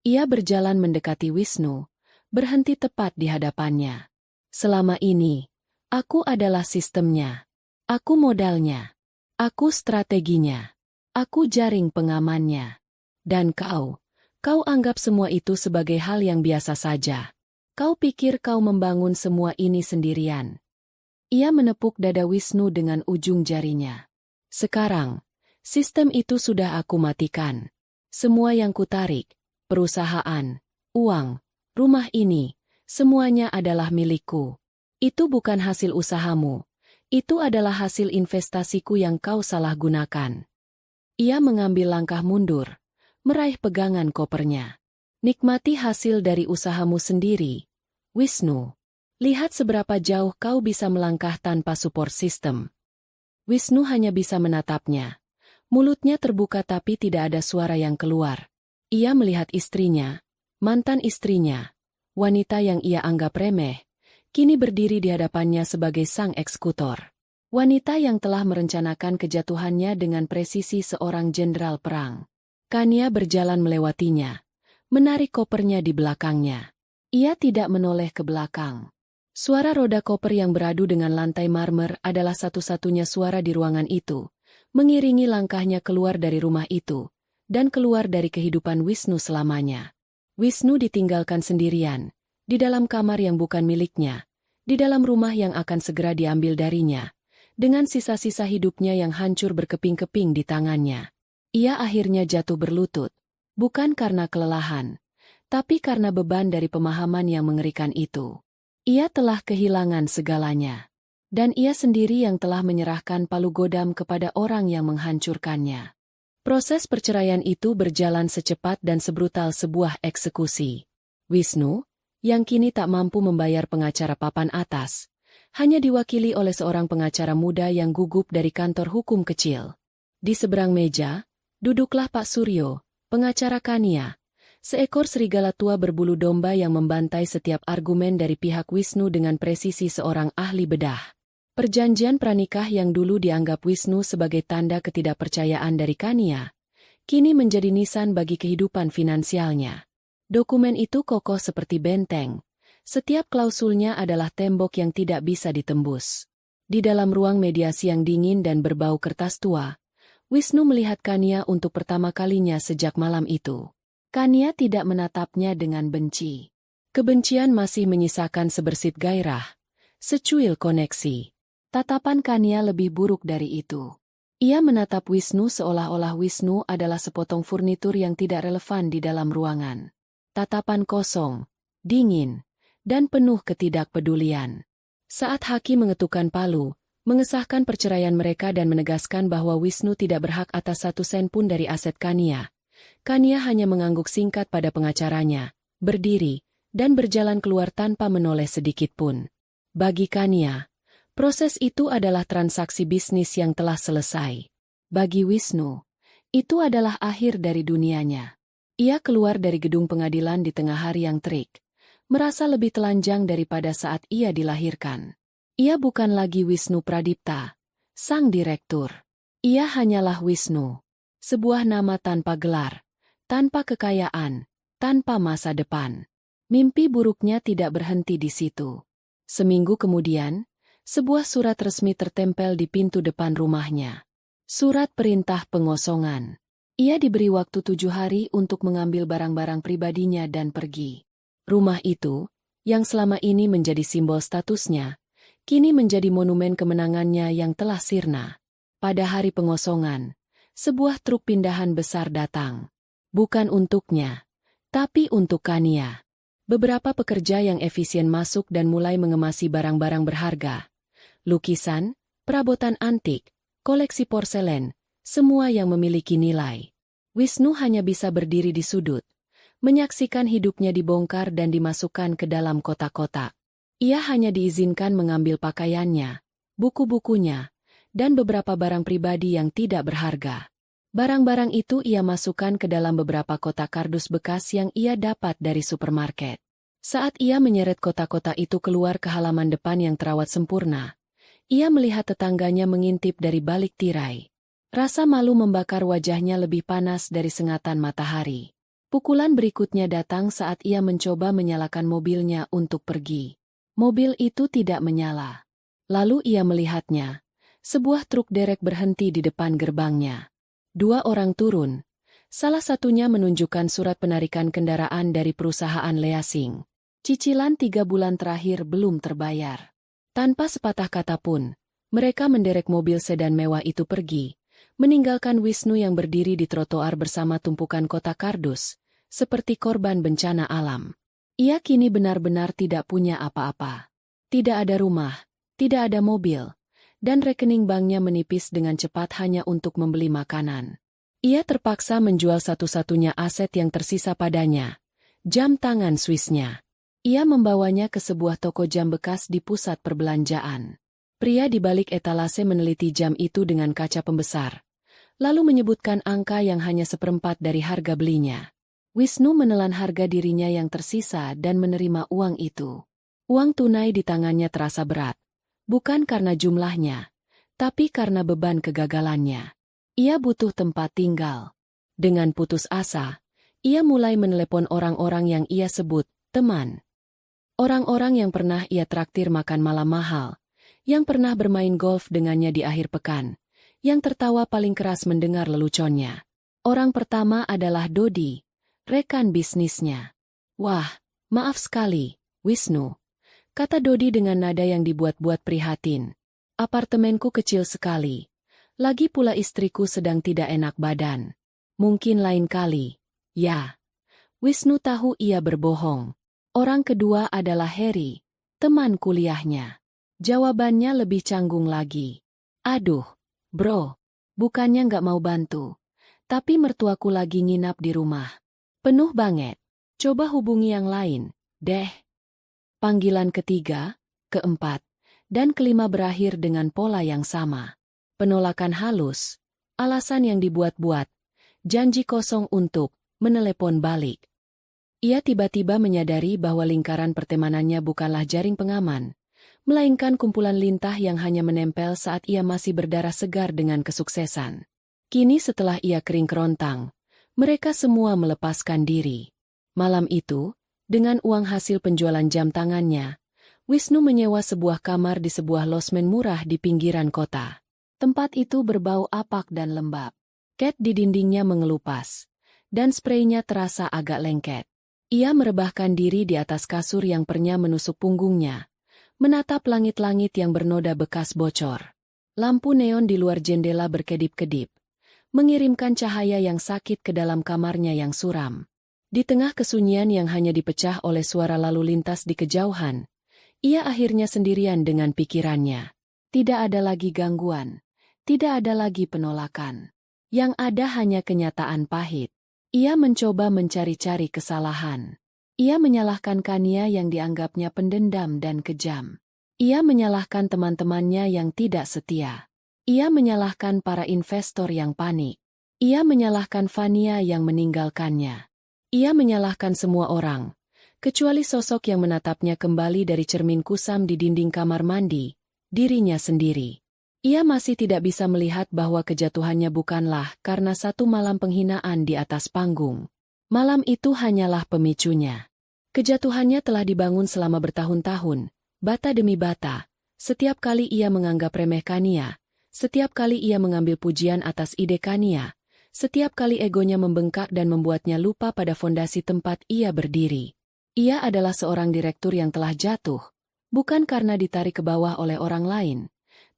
Ia berjalan mendekati Wisnu, berhenti tepat di hadapannya. "Selama ini, aku adalah sistemnya. Aku modalnya. Aku strateginya. Aku jaring pengamannya. Dan kau anggap semua itu sebagai hal yang biasa saja. Kau pikir kau membangun semua ini sendirian." Ia menepuk dada Wisnu dengan ujung jarinya. "Sekarang, sistem itu sudah aku matikan. Semua yang kutarik, perusahaan, uang, rumah ini, semuanya adalah milikku. Itu bukan hasil usahamu. Itu adalah hasil investasiku yang kau salah gunakan." Ia mengambil langkah mundur, meraih pegangan kopernya. "Nikmati hasil dari usahamu sendiri, Wisnu. Lihat seberapa jauh kau bisa melangkah tanpa support system." Wisnu hanya bisa menatapnya. Mulutnya terbuka tapi tidak ada suara yang keluar. Ia melihat istrinya, mantan istrinya, wanita yang ia anggap remeh, kini berdiri di hadapannya sebagai sang eksekutor. Wanita yang telah merencanakan kejatuhannya dengan presisi seorang jenderal perang. Kania berjalan melewatinya, menarik kopernya di belakangnya. Ia tidak menoleh ke belakang. Suara roda koper yang beradu dengan lantai marmer adalah satu-satunya suara di ruangan itu, mengiringi langkahnya keluar dari rumah itu, dan keluar dari kehidupan Wisnu selamanya. Wisnu ditinggalkan sendirian, di dalam kamar yang bukan miliknya, di dalam rumah yang akan segera diambil darinya, dengan sisa-sisa hidupnya yang hancur berkeping-keping di tangannya. Ia akhirnya jatuh berlutut, bukan karena kelelahan, tapi karena beban dari pemahaman yang mengerikan itu. Ia telah kehilangan segalanya. Dan ia sendiri yang telah menyerahkan palu godam kepada orang yang menghancurkannya. Proses perceraian itu berjalan secepat dan sebrutal sebuah eksekusi. Wisnu, yang kini tak mampu membayar pengacara papan atas, hanya diwakili oleh seorang pengacara muda yang gugup dari kantor hukum kecil. Di seberang meja, duduklah Pak Suryo, pengacara Kania, seekor serigala tua berbulu domba yang membantai setiap argumen dari pihak Wisnu dengan presisi seorang ahli bedah. Perjanjian pranikah yang dulu dianggap Wisnu sebagai tanda ketidakpercayaan dari Kania, kini menjadi nisan bagi kehidupan finansialnya. Dokumen itu kokoh seperti benteng. Setiap klausulnya adalah tembok yang tidak bisa ditembus. Di dalam ruang mediasi yang dingin dan berbau kertas tua, Wisnu melihat Kania untuk pertama kalinya sejak malam itu. Kania tidak menatapnya dengan benci. Kebencian masih menyisakan sebersit gairah, secuil koneksi. Tatapan Kania lebih buruk dari itu. Ia menatap Wisnu seolah-olah Wisnu adalah sepotong furnitur yang tidak relevan di dalam ruangan. Tatapan kosong, dingin, dan penuh ketidakpedulian. Saat hakim mengetukkan palu, mengesahkan perceraian mereka dan menegaskan bahwa Wisnu tidak berhak atas 1 sen pun dari aset Kania, Kania hanya mengangguk singkat pada pengacaranya, berdiri, dan berjalan keluar tanpa menoleh sedikit pun. Bagi Kania, proses itu adalah transaksi bisnis yang telah selesai. Bagi Wisnu, itu adalah akhir dari dunianya. Ia keluar dari gedung pengadilan di tengah hari yang terik, merasa lebih telanjang daripada saat ia dilahirkan. Ia bukan lagi Wisnu Pradipta, sang direktur. Ia hanyalah Wisnu, sebuah nama tanpa gelar, tanpa kekayaan, tanpa masa depan. Mimpi buruknya tidak berhenti di situ. Seminggu kemudian, sebuah surat resmi tertempel di pintu depan rumahnya. Surat perintah pengosongan. Ia diberi waktu 7 hari untuk mengambil barang-barang pribadinya dan pergi. Rumah itu, yang selama ini menjadi simbol statusnya, kini menjadi monumen kemenangannya yang telah sirna. Pada hari pengosongan, sebuah truk pindahan besar datang. Bukan untuknya, tapi untuk Kania. Beberapa pekerja yang efisien masuk dan mulai mengemasi barang-barang berharga. Lukisan, perabotan antik, koleksi porselen, semua yang memiliki nilai. Wisnu hanya bisa berdiri di sudut, menyaksikan hidupnya dibongkar dan dimasukkan ke dalam kotak-kotak. Ia hanya diizinkan mengambil pakaiannya, buku-bukunya, dan beberapa barang pribadi yang tidak berharga. Barang-barang itu ia masukkan ke dalam beberapa kotak kardus bekas yang ia dapat dari supermarket. Saat ia menyeret kotak-kotak itu keluar ke halaman depan yang terawat sempurna, ia melihat tetangganya mengintip dari balik tirai. Rasa malu membakar wajahnya lebih panas dari sengatan matahari. Pukulan berikutnya datang saat ia mencoba menyalakan mobilnya untuk pergi. Mobil itu tidak menyala. Lalu ia melihatnya. Sebuah truk derek berhenti di depan gerbangnya. 2 orang turun. Salah satunya menunjukkan surat penarikan kendaraan dari perusahaan leasing. Cicilan 3 bulan terakhir belum terbayar. Tanpa sepatah kata pun, mereka menderek mobil sedan mewah itu pergi, meninggalkan Wisnu yang berdiri di trotoar bersama tumpukan kotak kardus, seperti korban bencana alam. Ia kini benar-benar tidak punya apa-apa. Tidak ada rumah, tidak ada mobil, dan rekening banknya menipis dengan cepat hanya untuk membeli makanan. Ia terpaksa menjual satu-satunya aset yang tersisa padanya, jam tangan Swissnya. Ia membawanya ke sebuah toko jam bekas di pusat perbelanjaan. Pria di balik etalase meneliti jam itu dengan kaca pembesar, lalu menyebutkan angka yang hanya 1/4 dari harga belinya. Wisnu menelan harga dirinya yang tersisa dan menerima uang itu. Uang tunai di tangannya terasa berat, bukan karena jumlahnya, tapi karena beban kegagalannya. Ia butuh tempat tinggal. Dengan putus asa, ia mulai menelepon orang-orang yang ia sebut teman. Orang-orang yang pernah ia traktir makan malam mahal, yang pernah bermain golf dengannya di akhir pekan, yang tertawa paling keras mendengar leluconnya. Orang pertama adalah Dodi, rekan bisnisnya. "Wah, maaf sekali, Wisnu," kata Dodi dengan nada yang dibuat-buat prihatin. "Apartemenku kecil sekali. Lagi pula istriku sedang tidak enak badan. Mungkin lain kali." Ya, Wisnu tahu ia berbohong. Orang kedua adalah Harry, teman kuliahnya. Jawabannya lebih canggung lagi. "Aduh, bro, bukannya nggak mau bantu. Tapi mertuaku lagi nginap di rumah. Penuh banget. Coba hubungi yang lain, deh. Panggilan ketiga, keempat, dan kelima berakhir dengan pola yang sama. Penolakan halus, alasan yang dibuat-buat, janji kosong untuk menelepon balik. Ia tiba-tiba menyadari bahwa lingkaran pertemanannya bukanlah jaring pengaman, melainkan kumpulan lintah yang hanya menempel saat ia masih berdarah segar dengan kesuksesan. Kini setelah ia kering kerontang, mereka semua melepaskan diri. Malam itu, dengan uang hasil penjualan jam tangannya, Wisnu menyewa sebuah kamar di sebuah losmen murah di pinggiran kota. Tempat itu berbau apak dan lembab. Cat di dindingnya mengelupas, dan spraynya terasa agak lengket. Ia merebahkan diri di atas kasur yang pernya menusuk punggungnya, menatap langit-langit yang bernoda bekas bocor. Lampu neon di luar jendela berkedip-kedip, mengirimkan cahaya yang sakit ke dalam kamarnya yang suram. Di tengah kesunyian yang hanya dipecah oleh suara lalu lintas di kejauhan, ia akhirnya sendirian dengan pikirannya. Tidak ada lagi gangguan, tidak ada lagi penolakan. Yang ada hanya kenyataan pahit. Ia mencoba mencari-cari kesalahan. Ia menyalahkan Kania yang dianggapnya pendendam dan kejam. Ia menyalahkan teman-temannya yang tidak setia. Ia menyalahkan para investor yang panik. Ia menyalahkan Fania yang meninggalkannya. Ia menyalahkan semua orang, kecuali sosok yang menatapnya kembali dari cermin kusam di dinding kamar mandi, dirinya sendiri. Ia masih tidak bisa melihat bahwa kejatuhannya bukanlah karena satu malam penghinaan di atas panggung. Malam itu hanyalah pemicunya. Kejatuhannya telah dibangun selama bertahun-tahun, bata demi bata. Setiap kali ia menganggap remeh Kania, setiap kali ia mengambil pujian atas ide Kania, setiap kali egonya membengkak dan membuatnya lupa pada fondasi tempat ia berdiri. Ia adalah seorang direktur yang telah jatuh, bukan karena ditarik ke bawah oleh orang lain,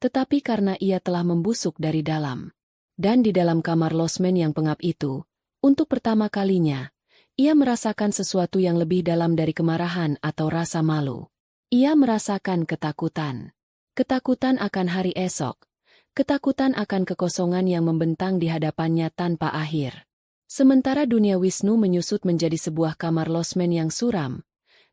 tetapi karena ia telah membusuk dari dalam. Dan di dalam kamar losmen yang pengap itu, untuk pertama kalinya, ia merasakan sesuatu yang lebih dalam dari kemarahan atau rasa malu. Ia merasakan ketakutan. Ketakutan akan hari esok. Ketakutan akan kekosongan yang membentang di hadapannya tanpa akhir. Sementara dunia Wisnu menyusut menjadi sebuah kamar losmen yang suram,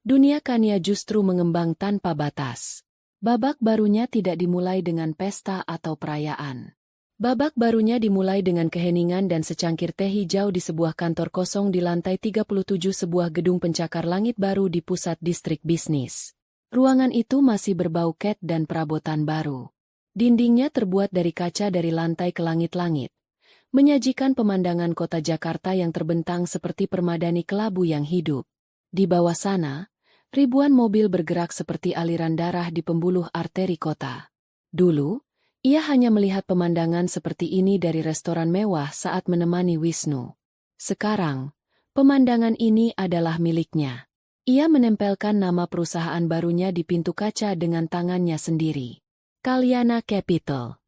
dunia Kania justru mengembang tanpa batas. Babak barunya tidak dimulai dengan pesta atau perayaan. Babak barunya dimulai dengan keheningan dan secangkir teh hijau di sebuah kantor kosong di lantai 37 sebuah gedung pencakar langit baru di pusat distrik bisnis. Ruangan itu masih berbau cat dan perabotan baru. Dindingnya terbuat dari kaca dari lantai ke langit-langit, menyajikan pemandangan kota Jakarta yang terbentang seperti permadani kelabu yang hidup. Di bawah sana, ribuan mobil bergerak seperti aliran darah di pembuluh arteri kota. Dulu, ia hanya melihat pemandangan seperti ini dari restoran mewah saat menemani Wisnu. Sekarang, pemandangan ini adalah miliknya. Ia menempelkan nama perusahaan barunya di pintu kaca dengan tangannya sendiri. Kalyana Capital.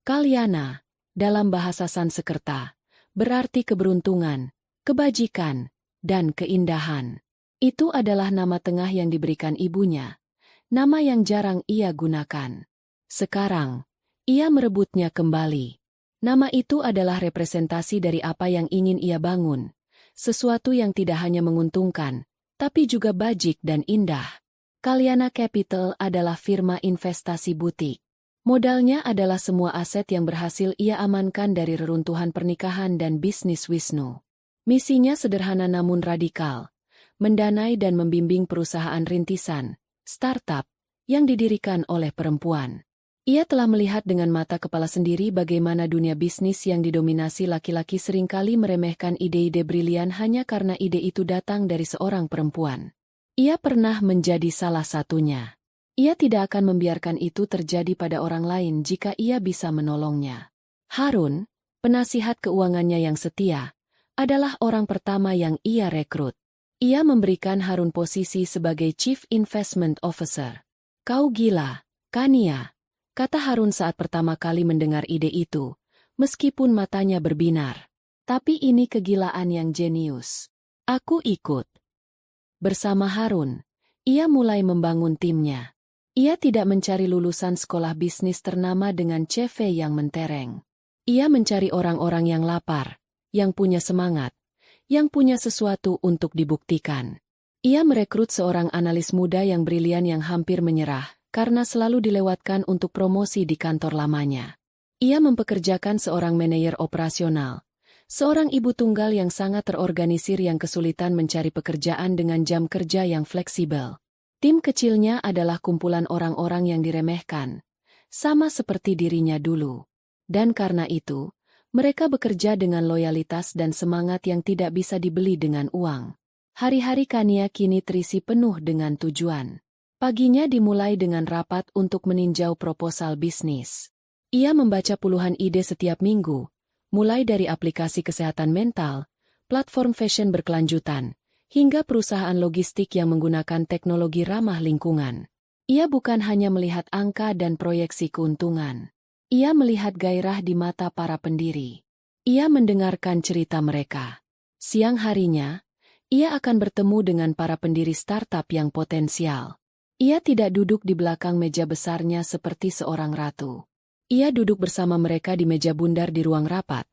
Kalyana, dalam bahasa Sanskerta, berarti keberuntungan, kebajikan, dan keindahan. Itu adalah nama tengah yang diberikan ibunya, nama yang jarang ia gunakan. Sekarang, ia merebutnya kembali. Nama itu adalah representasi dari apa yang ingin ia bangun, sesuatu yang tidak hanya menguntungkan, tapi juga bajik dan indah. Kalyana Capital adalah firma investasi butik. Modalnya adalah semua aset yang berhasil ia amankan dari reruntuhan pernikahan dan bisnis Wisnu. Misinya sederhana namun radikal, mendanai dan membimbing perusahaan rintisan, startup, yang didirikan oleh perempuan. Ia telah melihat dengan mata kepala sendiri bagaimana dunia bisnis yang didominasi laki-laki seringkali meremehkan ide-ide brilian hanya karena ide itu datang dari seorang perempuan. Ia pernah menjadi salah satunya. Ia tidak akan membiarkan itu terjadi pada orang lain jika ia bisa menolongnya. Harun, penasihat keuangannya yang setia, adalah orang pertama yang ia rekrut. Ia memberikan Harun posisi sebagai Chief Investment Officer. "Kau gila, Kania," kata Harun saat pertama kali mendengar ide itu, meskipun matanya berbinar. "Tapi ini kegilaan yang jenius. Aku ikut." Bersama Harun, ia mulai membangun timnya. Ia tidak mencari lulusan sekolah bisnis ternama dengan CV yang mentereng. Ia mencari orang-orang yang lapar, yang punya semangat, yang punya sesuatu untuk dibuktikan. Ia merekrut seorang analis muda yang brilian yang hampir menyerah, karena selalu dilewatkan untuk promosi di kantor lamanya. Ia mempekerjakan seorang manajer operasional, seorang ibu tunggal yang sangat terorganisir yang kesulitan mencari pekerjaan dengan jam kerja yang fleksibel. Tim kecilnya adalah kumpulan orang-orang yang diremehkan, sama seperti dirinya dulu. Dan karena itu, mereka bekerja dengan loyalitas dan semangat yang tidak bisa dibeli dengan uang. Hari-hari Kania kini terisi penuh dengan tujuan. Paginya dimulai dengan rapat untuk meninjau proposal bisnis. Ia membaca puluhan ide setiap minggu, mulai dari aplikasi kesehatan mental, platform fashion berkelanjutan, hingga perusahaan logistik yang menggunakan teknologi ramah lingkungan. Ia bukan hanya melihat angka dan proyeksi keuntungan. Ia melihat gairah di mata para pendiri. Ia mendengarkan cerita mereka. Siang harinya, ia akan bertemu dengan para pendiri startup yang potensial. Ia tidak duduk di belakang meja besarnya seperti seorang ratu. Ia duduk bersama mereka di meja bundar di ruang rapat,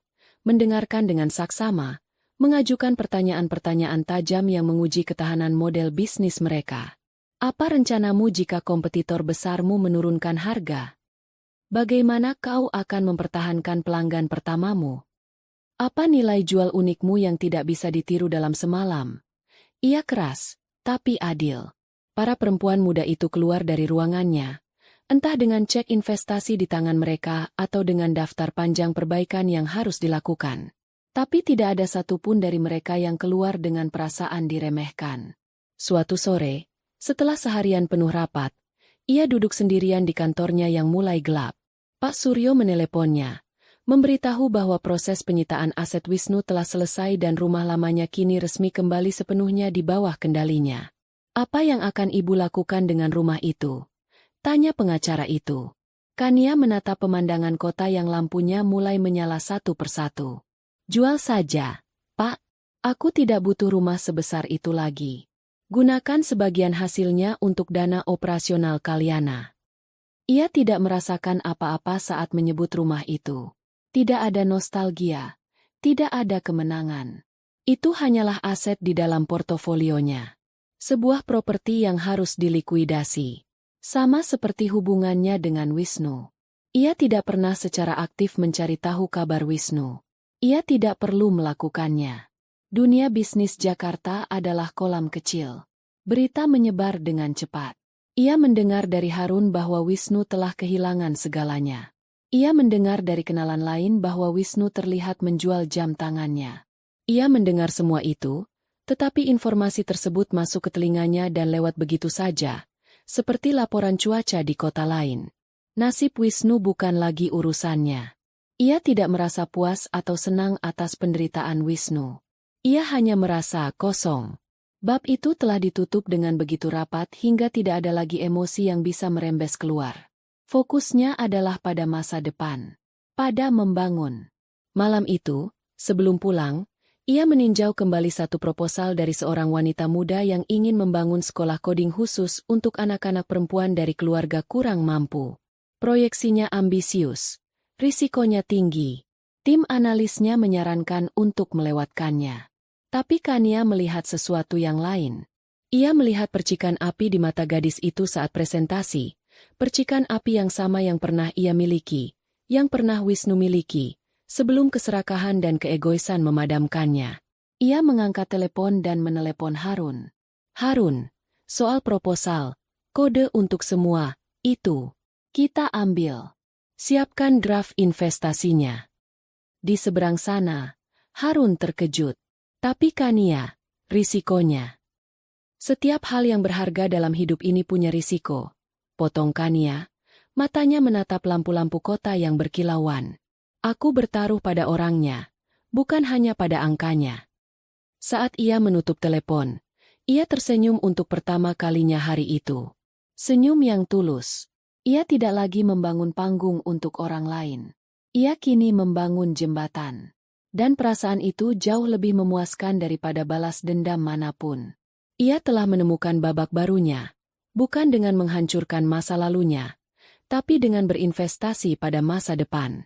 mendengarkan dengan saksama, mengajukan pertanyaan-pertanyaan tajam yang menguji ketahanan model bisnis mereka. Apa rencanamu jika kompetitor besarmu menurunkan harga? Bagaimana kau akan mempertahankan pelanggan pertamamu? Apa nilai jual unikmu yang tidak bisa ditiru dalam semalam? Ia keras, tapi adil. Para perempuan muda itu keluar dari ruangannya, entah dengan cek investasi di tangan mereka atau dengan daftar panjang perbaikan yang harus dilakukan. Tapi tidak ada satupun dari mereka yang keluar dengan perasaan diremehkan. Suatu sore, setelah seharian penuh rapat, ia duduk sendirian di kantornya yang mulai gelap. Pak Suryo meneleponnya, memberitahu bahwa proses penyitaan aset Wisnu telah selesai dan rumah lamanya kini resmi kembali sepenuhnya di bawah kendalinya. Apa yang akan ibu lakukan dengan rumah itu? Tanya pengacara itu. Kania menatap pemandangan kota yang lampunya mulai menyala satu persatu. Jual saja, Pak. Aku tidak butuh rumah sebesar itu lagi. Gunakan sebagian hasilnya untuk dana operasional Kalyana. Ia tidak merasakan apa-apa saat menyebut rumah itu. Tidak ada nostalgia, tidak ada kemenangan. Itu hanyalah aset di dalam portofolionya. Sebuah properti yang harus dilikuidasi. Sama seperti hubungannya dengan Wisnu. Ia tidak pernah secara aktif mencari tahu kabar Wisnu. Ia tidak perlu melakukannya. Dunia bisnis Jakarta adalah kolam kecil. Berita menyebar dengan cepat. Ia mendengar dari Harun bahwa Wisnu telah kehilangan segalanya. Ia mendengar dari kenalan lain bahwa Wisnu terlihat menjual jam tangannya. Ia mendengar semua itu, tetapi informasi tersebut masuk ke telinganya dan lewat begitu saja, seperti laporan cuaca di kota lain. Nasib Wisnu bukan lagi urusannya. Ia tidak merasa puas atau senang atas penderitaan Wisnu. Ia hanya merasa kosong. Bab itu telah ditutup dengan begitu rapat hingga tidak ada lagi emosi yang bisa merembes keluar. Fokusnya adalah pada masa depan. Pada membangun. Malam itu, sebelum pulang, ia meninjau kembali satu proposal dari seorang wanita muda yang ingin membangun sekolah coding khusus untuk anak-anak perempuan dari keluarga kurang mampu. Proyeksinya ambisius. Risikonya tinggi. Tim analisnya menyarankan untuk melewatkannya. Tapi Kania melihat sesuatu yang lain. Ia melihat percikan api di mata gadis itu saat presentasi. Percikan api yang sama yang pernah ia miliki, yang pernah Wisnu miliki, sebelum keserakahan dan keegoisan memadamkannya. Ia mengangkat telepon dan menelepon Harun. Harun, soal proposal, kode untuk semua, itu. Kita ambil. Siapkan draft investasinya. Di seberang sana, Harun terkejut. Tapi Kania, risikonya. Setiap hal yang berharga dalam hidup ini punya risiko. Potong Kania, matanya menatap lampu-lampu kota yang berkilauan. Aku bertaruh pada orangnya, bukan hanya pada angkanya. Saat ia menutup telepon, ia tersenyum untuk pertama kalinya hari itu. Senyum yang tulus. Ia tidak lagi membangun panggung untuk orang lain. Ia kini membangun jembatan. Dan perasaan itu jauh lebih memuaskan daripada balas dendam manapun. Ia telah menemukan babak barunya, bukan dengan menghancurkan masa lalunya, tapi dengan berinvestasi pada masa depan.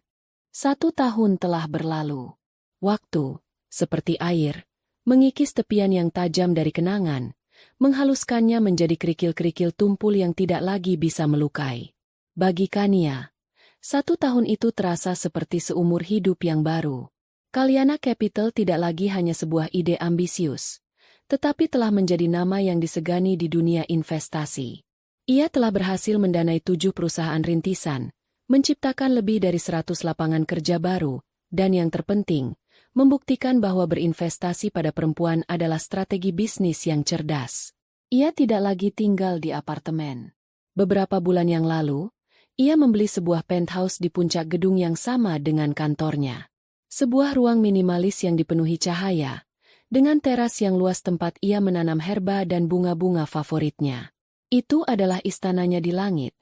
1 tahun telah berlalu. Waktu, seperti air, mengikis tepian yang tajam dari kenangan, menghaluskannya menjadi kerikil-kerikil tumpul yang tidak lagi bisa melukai. Bagi Kania, 1 tahun itu terasa seperti seumur hidup yang baru. Kalyana Capital tidak lagi hanya sebuah ide ambisius, tetapi telah menjadi nama yang disegani di dunia investasi. Ia telah berhasil mendanai 7 perusahaan rintisan, menciptakan lebih dari 100 lapangan kerja baru, dan yang terpenting, membuktikan bahwa berinvestasi pada perempuan adalah strategi bisnis yang cerdas. Ia tidak lagi tinggal di apartemen. Beberapa bulan yang lalu, ia membeli sebuah penthouse di puncak gedung yang sama dengan kantornya. Sebuah ruang minimalis yang dipenuhi cahaya, dengan teras yang luas tempat ia menanam herba dan bunga-bunga favoritnya. Itu adalah istananya di langit,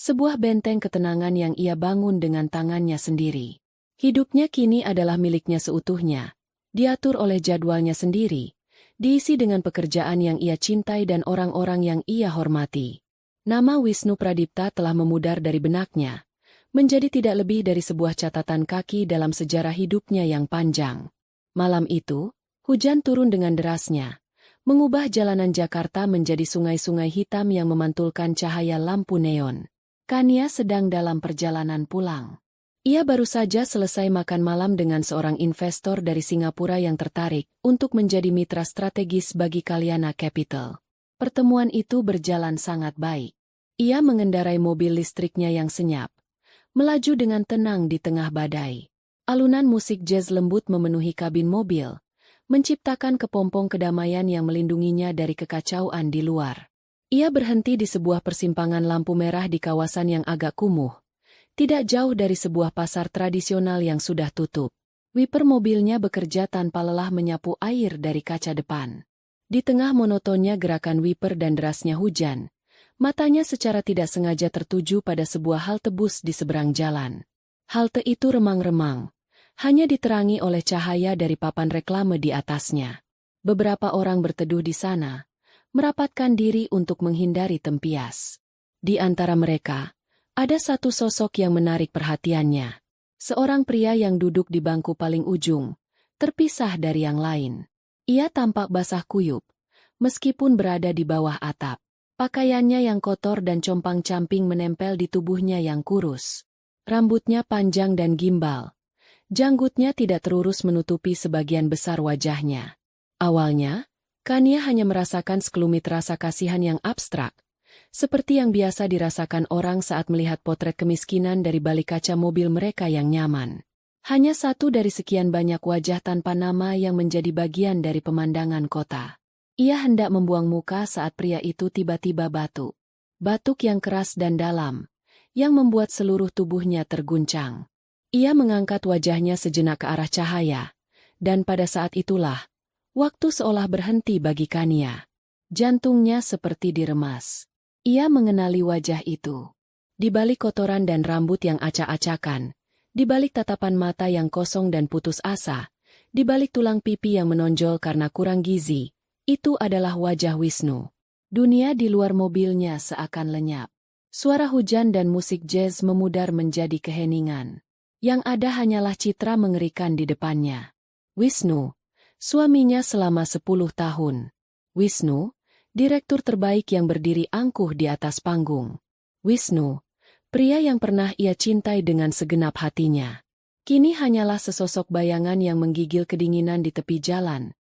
sebuah benteng ketenangan yang ia bangun dengan tangannya sendiri. Hidupnya kini adalah miliknya seutuhnya, diatur oleh jadwalnya sendiri, diisi dengan pekerjaan yang ia cintai dan orang-orang yang ia hormati. Nama Wisnu Pradipta telah memudar dari benaknya, menjadi tidak lebih dari sebuah catatan kaki dalam sejarah hidupnya yang panjang. Malam itu, hujan turun dengan derasnya, mengubah jalanan Jakarta menjadi sungai-sungai hitam yang memantulkan cahaya lampu neon. Kania sedang dalam perjalanan pulang. Ia baru saja selesai makan malam dengan seorang investor dari Singapura yang tertarik untuk menjadi mitra strategis bagi Kalyana Capital. Pertemuan itu berjalan sangat baik. Ia mengendarai mobil listriknya yang senyap, melaju dengan tenang di tengah badai. Alunan musik jazz lembut memenuhi kabin mobil, menciptakan kepompong kedamaian yang melindunginya dari kekacauan di luar. Ia berhenti di sebuah persimpangan lampu merah di kawasan yang agak kumuh, tidak jauh dari sebuah pasar tradisional yang sudah tutup. Wiper mobilnya bekerja tanpa lelah menyapu air dari kaca depan. Di tengah monotonnya gerakan wiper dan derasnya hujan, matanya secara tidak sengaja tertuju pada sebuah halte bus di seberang jalan. Halte itu remang-remang, hanya diterangi oleh cahaya dari papan reklame di atasnya. Beberapa orang berteduh di sana, merapatkan diri untuk menghindari tempias. Di antara mereka, ada satu sosok yang menarik perhatiannya. Seorang pria yang duduk di bangku paling ujung, terpisah dari yang lain. Ia tampak basah kuyup, meskipun berada di bawah atap. Pakaiannya yang kotor dan compang-camping menempel di tubuhnya yang kurus. Rambutnya panjang dan gimbal. Janggutnya tidak terurus menutupi sebagian besar wajahnya. Awalnya, Kania hanya merasakan sekelumit rasa kasihan yang abstrak, seperti yang biasa dirasakan orang saat melihat potret kemiskinan dari balik kaca mobil mereka yang nyaman. Hanya satu dari sekian banyak wajah tanpa nama yang menjadi bagian dari pemandangan kota. Ia hendak membuang muka saat pria itu tiba-tiba batuk. Batuk yang keras dan dalam, yang membuat seluruh tubuhnya terguncang. Ia mengangkat wajahnya sejenak ke arah cahaya, dan pada saat itulah, waktu seolah berhenti bagi Kania. Jantungnya seperti diremas. Ia mengenali wajah itu. Di balik kotoran dan rambut yang acak-acakan, di balik tatapan mata yang kosong dan putus asa, di balik tulang pipi yang menonjol karena kurang gizi, itu adalah wajah Wisnu. Dunia di luar mobilnya seakan lenyap. Suara hujan dan musik jazz memudar menjadi keheningan. Yang ada hanyalah citra mengerikan di depannya. Wisnu, suaminya selama 10 tahun. Wisnu, direktur terbaik yang berdiri angkuh di atas panggung. Wisnu, pria yang pernah ia cintai dengan segenap hatinya. Kini hanyalah sesosok bayangan yang menggigil kedinginan di tepi jalan,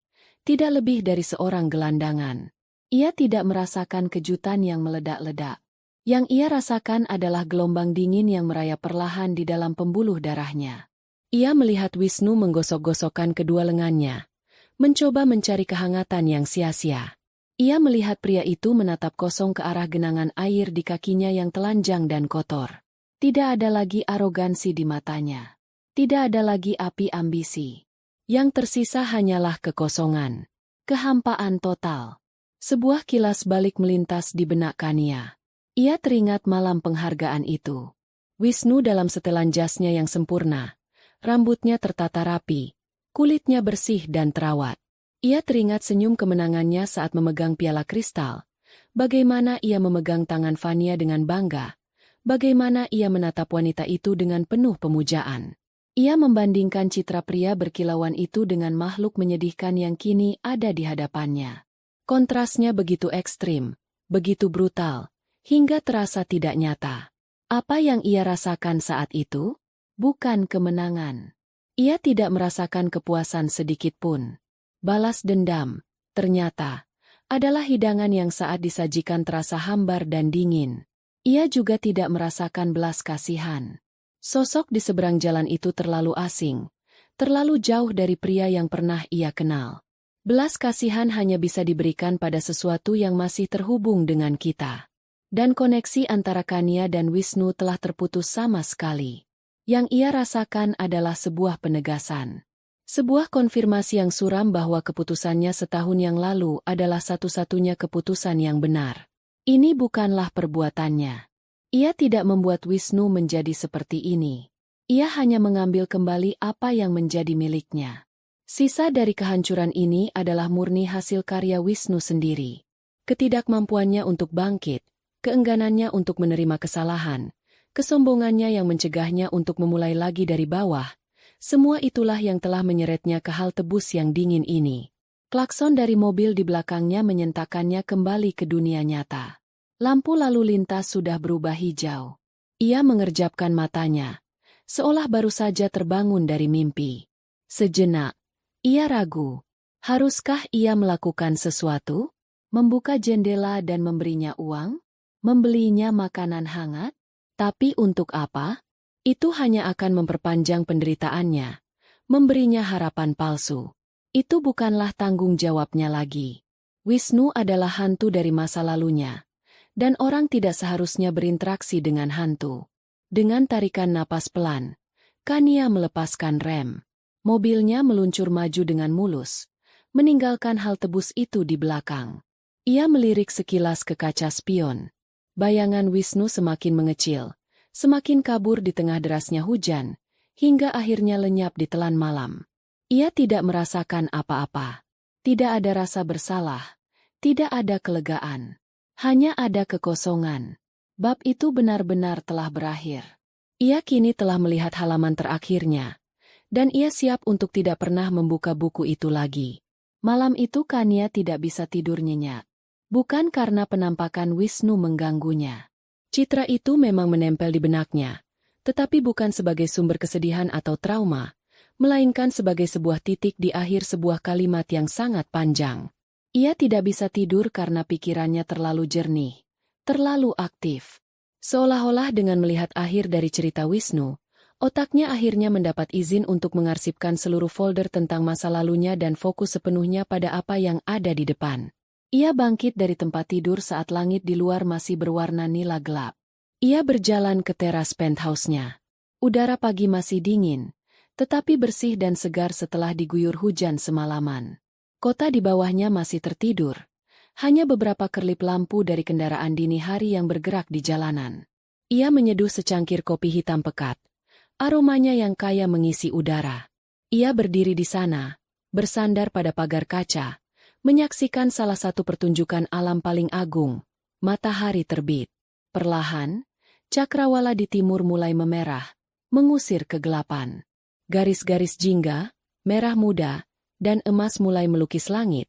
tidak lebih dari seorang gelandangan. Ia tidak merasakan kejutan yang meledak-ledak. Yang ia rasakan adalah gelombang dingin yang merayap perlahan di dalam pembuluh darahnya. Ia melihat Wisnu menggosok-gosokkan kedua lengannya, mencoba mencari kehangatan yang sia-sia. Ia melihat pria itu menatap kosong ke arah genangan air di kakinya yang telanjang dan kotor. Tidak ada lagi arogansi di matanya. Tidak ada lagi api ambisi. Yang tersisa hanyalah kekosongan. Kehampaan total. Sebuah kilas balik melintas di benak Kania. Ia teringat malam penghargaan itu. Wisnu dalam setelan jasnya yang sempurna. Rambutnya tertata rapi. Kulitnya bersih dan terawat. Ia teringat senyum kemenangannya saat memegang piala kristal. Bagaimana ia memegang tangan Fania dengan bangga. Bagaimana ia menatap wanita itu dengan penuh pemujaan. Ia membandingkan citra pria berkilauan itu dengan makhluk menyedihkan yang kini ada di hadapannya. Kontrasnya begitu ekstrim, begitu brutal, hingga terasa tidak nyata. Apa yang ia rasakan saat itu? Bukan kemenangan. Ia tidak merasakan kepuasan sedikit pun. Balas dendam, ternyata, adalah hidangan yang saat disajikan terasa hambar dan dingin. Ia juga tidak merasakan belas kasihan. Sosok di seberang jalan itu terlalu asing, terlalu jauh dari pria yang pernah ia kenal. Belas kasihan hanya bisa diberikan pada sesuatu yang masih terhubung dengan kita. Dan koneksi antara Kania dan Wisnu telah terputus sama sekali. Yang ia rasakan adalah sebuah penegasan. Sebuah konfirmasi yang suram bahwa keputusannya setahun yang lalu adalah satu-satunya keputusan yang benar. Ini bukanlah perbuatannya. Ia tidak membuat Wisnu menjadi seperti ini. Ia hanya mengambil kembali apa yang menjadi miliknya. Sisa dari kehancuran ini adalah murni hasil karya Wisnu sendiri. Ketidakmampuannya untuk bangkit, keengganannya untuk menerima kesalahan, kesombongannya yang mencegahnya untuk memulai lagi dari bawah, semua itulah yang telah menyeretnya ke hal tebus yang dingin ini. Klakson dari mobil di belakangnya menyentakkannya kembali ke dunia nyata. Lampu lalu lintas sudah berubah hijau. Ia mengerjapkan matanya, seolah baru saja terbangun dari mimpi. Sejenak, ia ragu. Haruskah ia melakukan sesuatu? Membuka jendela dan memberinya uang? Membelinya makanan hangat? Tapi untuk apa? Itu hanya akan memperpanjang penderitaannya, memberinya harapan palsu. Itu bukanlah tanggung jawabnya lagi. Wisnu adalah hantu dari masa lalunya. Dan orang tidak seharusnya berinteraksi dengan hantu. Dengan tarikan napas pelan, Kania melepaskan rem. Mobilnya meluncur maju dengan mulus, meninggalkan hal tebus itu di belakang. Ia melirik sekilas ke kaca spion. Bayangan Wisnu semakin mengecil, semakin kabur di tengah derasnya hujan, hingga akhirnya lenyap di telan malam. Ia tidak merasakan apa-apa. Tidak ada rasa bersalah, tidak ada kelegaan. Hanya ada kekosongan. Bab itu benar-benar telah berakhir. Ia kini telah melihat halaman terakhirnya. Dan ia siap untuk tidak pernah membuka buku itu lagi. Malam itu Kania tidak bisa tidur nyenyak. Bukan karena penampakan Wisnu mengganggunya. Citra itu memang menempel di benaknya. Tetapi bukan sebagai sumber kesedihan atau trauma. Melainkan sebagai sebuah titik di akhir sebuah kalimat yang sangat panjang. Ia tidak bisa tidur karena pikirannya terlalu jernih, terlalu aktif. Seolah-olah dengan melihat akhir dari cerita Wisnu, otaknya akhirnya mendapat izin untuk mengarsipkan seluruh folder tentang masa lalunya dan fokus sepenuhnya pada apa yang ada di depan. Ia bangkit dari tempat tidur saat langit di luar masih berwarna nila gelap. Ia berjalan ke teras penthouse-nya. Udara pagi masih dingin, tetapi bersih dan segar setelah diguyur hujan semalaman. Kota di bawahnya masih tertidur. Hanya beberapa kerlip lampu dari kendaraan dini hari yang bergerak di jalanan. Ia menyeduh secangkir kopi hitam pekat. Aromanya yang kaya mengisi udara. Ia berdiri di sana, bersandar pada pagar kaca, menyaksikan salah satu pertunjukan alam paling agung, matahari terbit. Perlahan, cakrawala di timur mulai memerah, mengusir kegelapan. Garis-garis jingga, merah muda, dan emas mulai melukis langit,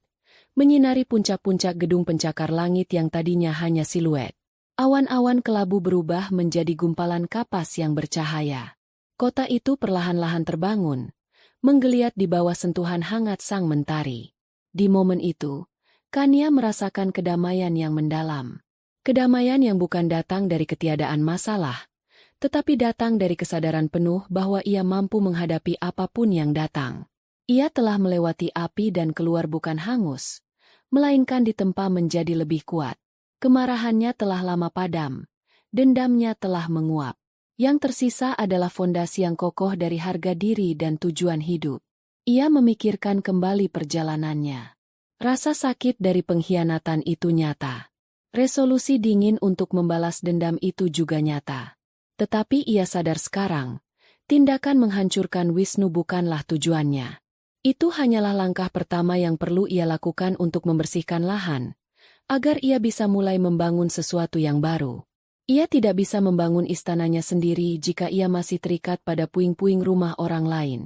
menyinari puncak-puncak gedung pencakar langit yang tadinya hanya siluet. Awan-awan kelabu berubah menjadi gumpalan kapas yang bercahaya. Kota itu perlahan-lahan terbangun, menggeliat di bawah sentuhan hangat sang mentari. Di momen itu, Kania merasakan kedamaian yang mendalam. Kedamaian yang bukan datang dari ketiadaan masalah, tetapi datang dari kesadaran penuh bahwa ia mampu menghadapi apapun yang datang. Ia telah melewati api dan keluar bukan hangus, melainkan ditempa menjadi lebih kuat. Kemarahannya telah lama padam, dendamnya telah menguap. Yang tersisa adalah fondasi yang kokoh dari harga diri dan tujuan hidup. Ia memikirkan kembali perjalanannya. Rasa sakit dari pengkhianatan itu nyata. Resolusi dingin untuk membalas dendam itu juga nyata. Tetapi ia sadar sekarang, tindakan menghancurkan Wisnu bukanlah tujuannya. Itu hanyalah langkah pertama yang perlu ia lakukan untuk membersihkan lahan, agar ia bisa mulai membangun sesuatu yang baru. Ia tidak bisa membangun istananya sendiri jika ia masih terikat pada puing-puing rumah orang lain.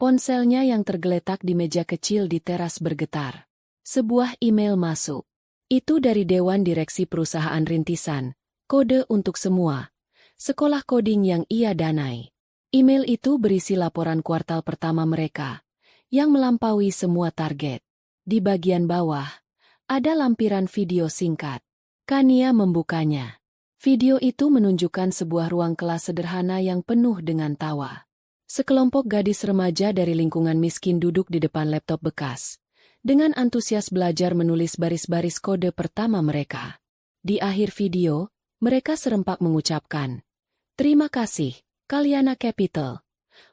Ponselnya yang tergeletak di meja kecil di teras bergetar. Sebuah email masuk. Itu dari Dewan Direksi Perusahaan Rintisan, kode untuk semua. Sekolah coding yang ia danai. Email itu berisi laporan kuartal pertama mereka, yang melampaui semua target. Di bagian bawah, ada lampiran video singkat. Kania membukanya. Video itu menunjukkan sebuah ruang kelas sederhana yang penuh dengan tawa. Sekelompok gadis remaja dari lingkungan miskin duduk di depan laptop bekas, dengan antusias belajar menulis baris-baris kode pertama mereka. Di akhir video, mereka serempak mengucapkan, "Terima kasih, Kalyana Capital."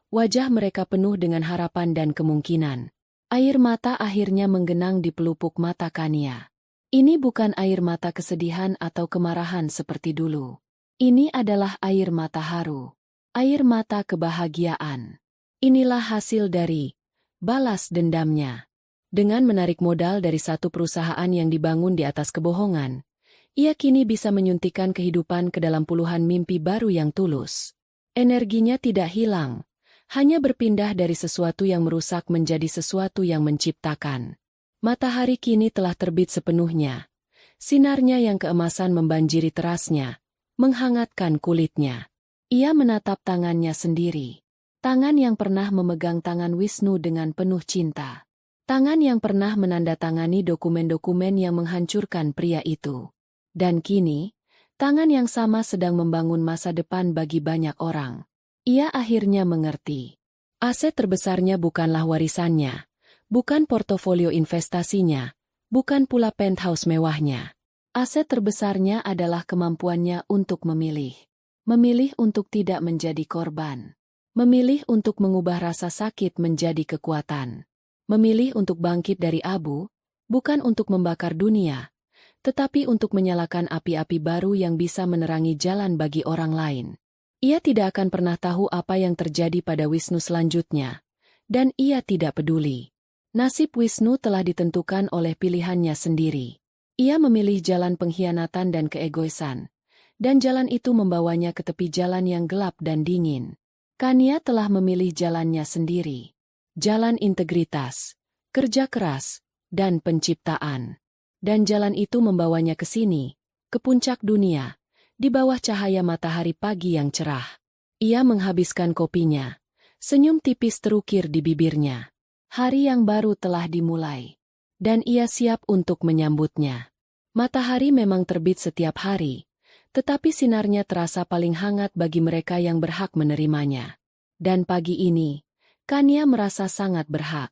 Wajah mereka penuh dengan harapan dan kemungkinan. Air mata akhirnya menggenang di pelupuk mata Kania. Ini bukan air mata kesedihan atau kemarahan seperti dulu. Ini adalah air mata haru. Air mata kebahagiaan. Inilah hasil dari balas dendamnya. Dengan menarik modal dari satu perusahaan yang dibangun di atas kebohongan, ia kini bisa menyuntikkan kehidupan ke dalam puluhan mimpi baru yang tulus. Energinya tidak hilang, hanya berpindah dari sesuatu yang merusak menjadi sesuatu yang menciptakan. Matahari kini telah terbit sepenuhnya. Sinarnya yang keemasan membanjiri terasnya, menghangatkan kulitnya. Ia menatap tangannya sendiri. Tangan yang pernah memegang tangan Wisnu dengan penuh cinta. Tangan yang pernah menandatangani dokumen-dokumen yang menghancurkan pria itu. Dan kini, tangan yang sama sedang membangun masa depan bagi banyak orang. Ia akhirnya mengerti. Aset terbesarnya bukanlah warisannya. Bukan portofolio investasinya, bukan pula penthouse mewahnya. Aset terbesarnya adalah kemampuannya untuk memilih. Memilih untuk tidak menjadi korban. Memilih untuk mengubah rasa sakit menjadi kekuatan. Memilih untuk bangkit dari abu, bukan untuk membakar dunia, tetapi untuk menyalakan api-api baru yang bisa menerangi jalan bagi orang lain. Ia tidak akan pernah tahu apa yang terjadi pada Wisnu selanjutnya, dan ia tidak peduli. Nasib Wisnu telah ditentukan oleh pilihannya sendiri. Ia memilih jalan pengkhianatan dan keegoisan, dan jalan itu membawanya ke tepi jalan yang gelap dan dingin. Kania telah memilih jalannya sendiri. Jalan integritas, kerja keras, dan penciptaan. Dan jalan itu membawanya ke sini, ke puncak dunia, di bawah cahaya matahari pagi yang cerah. Ia menghabiskan kopinya. Senyum tipis terukir di bibirnya. Hari yang baru telah dimulai, dan ia siap untuk menyambutnya. Matahari memang terbit setiap hari, tetapi sinarnya terasa paling hangat bagi mereka yang berhak menerimanya. Dan pagi ini, Kania merasa sangat berhak.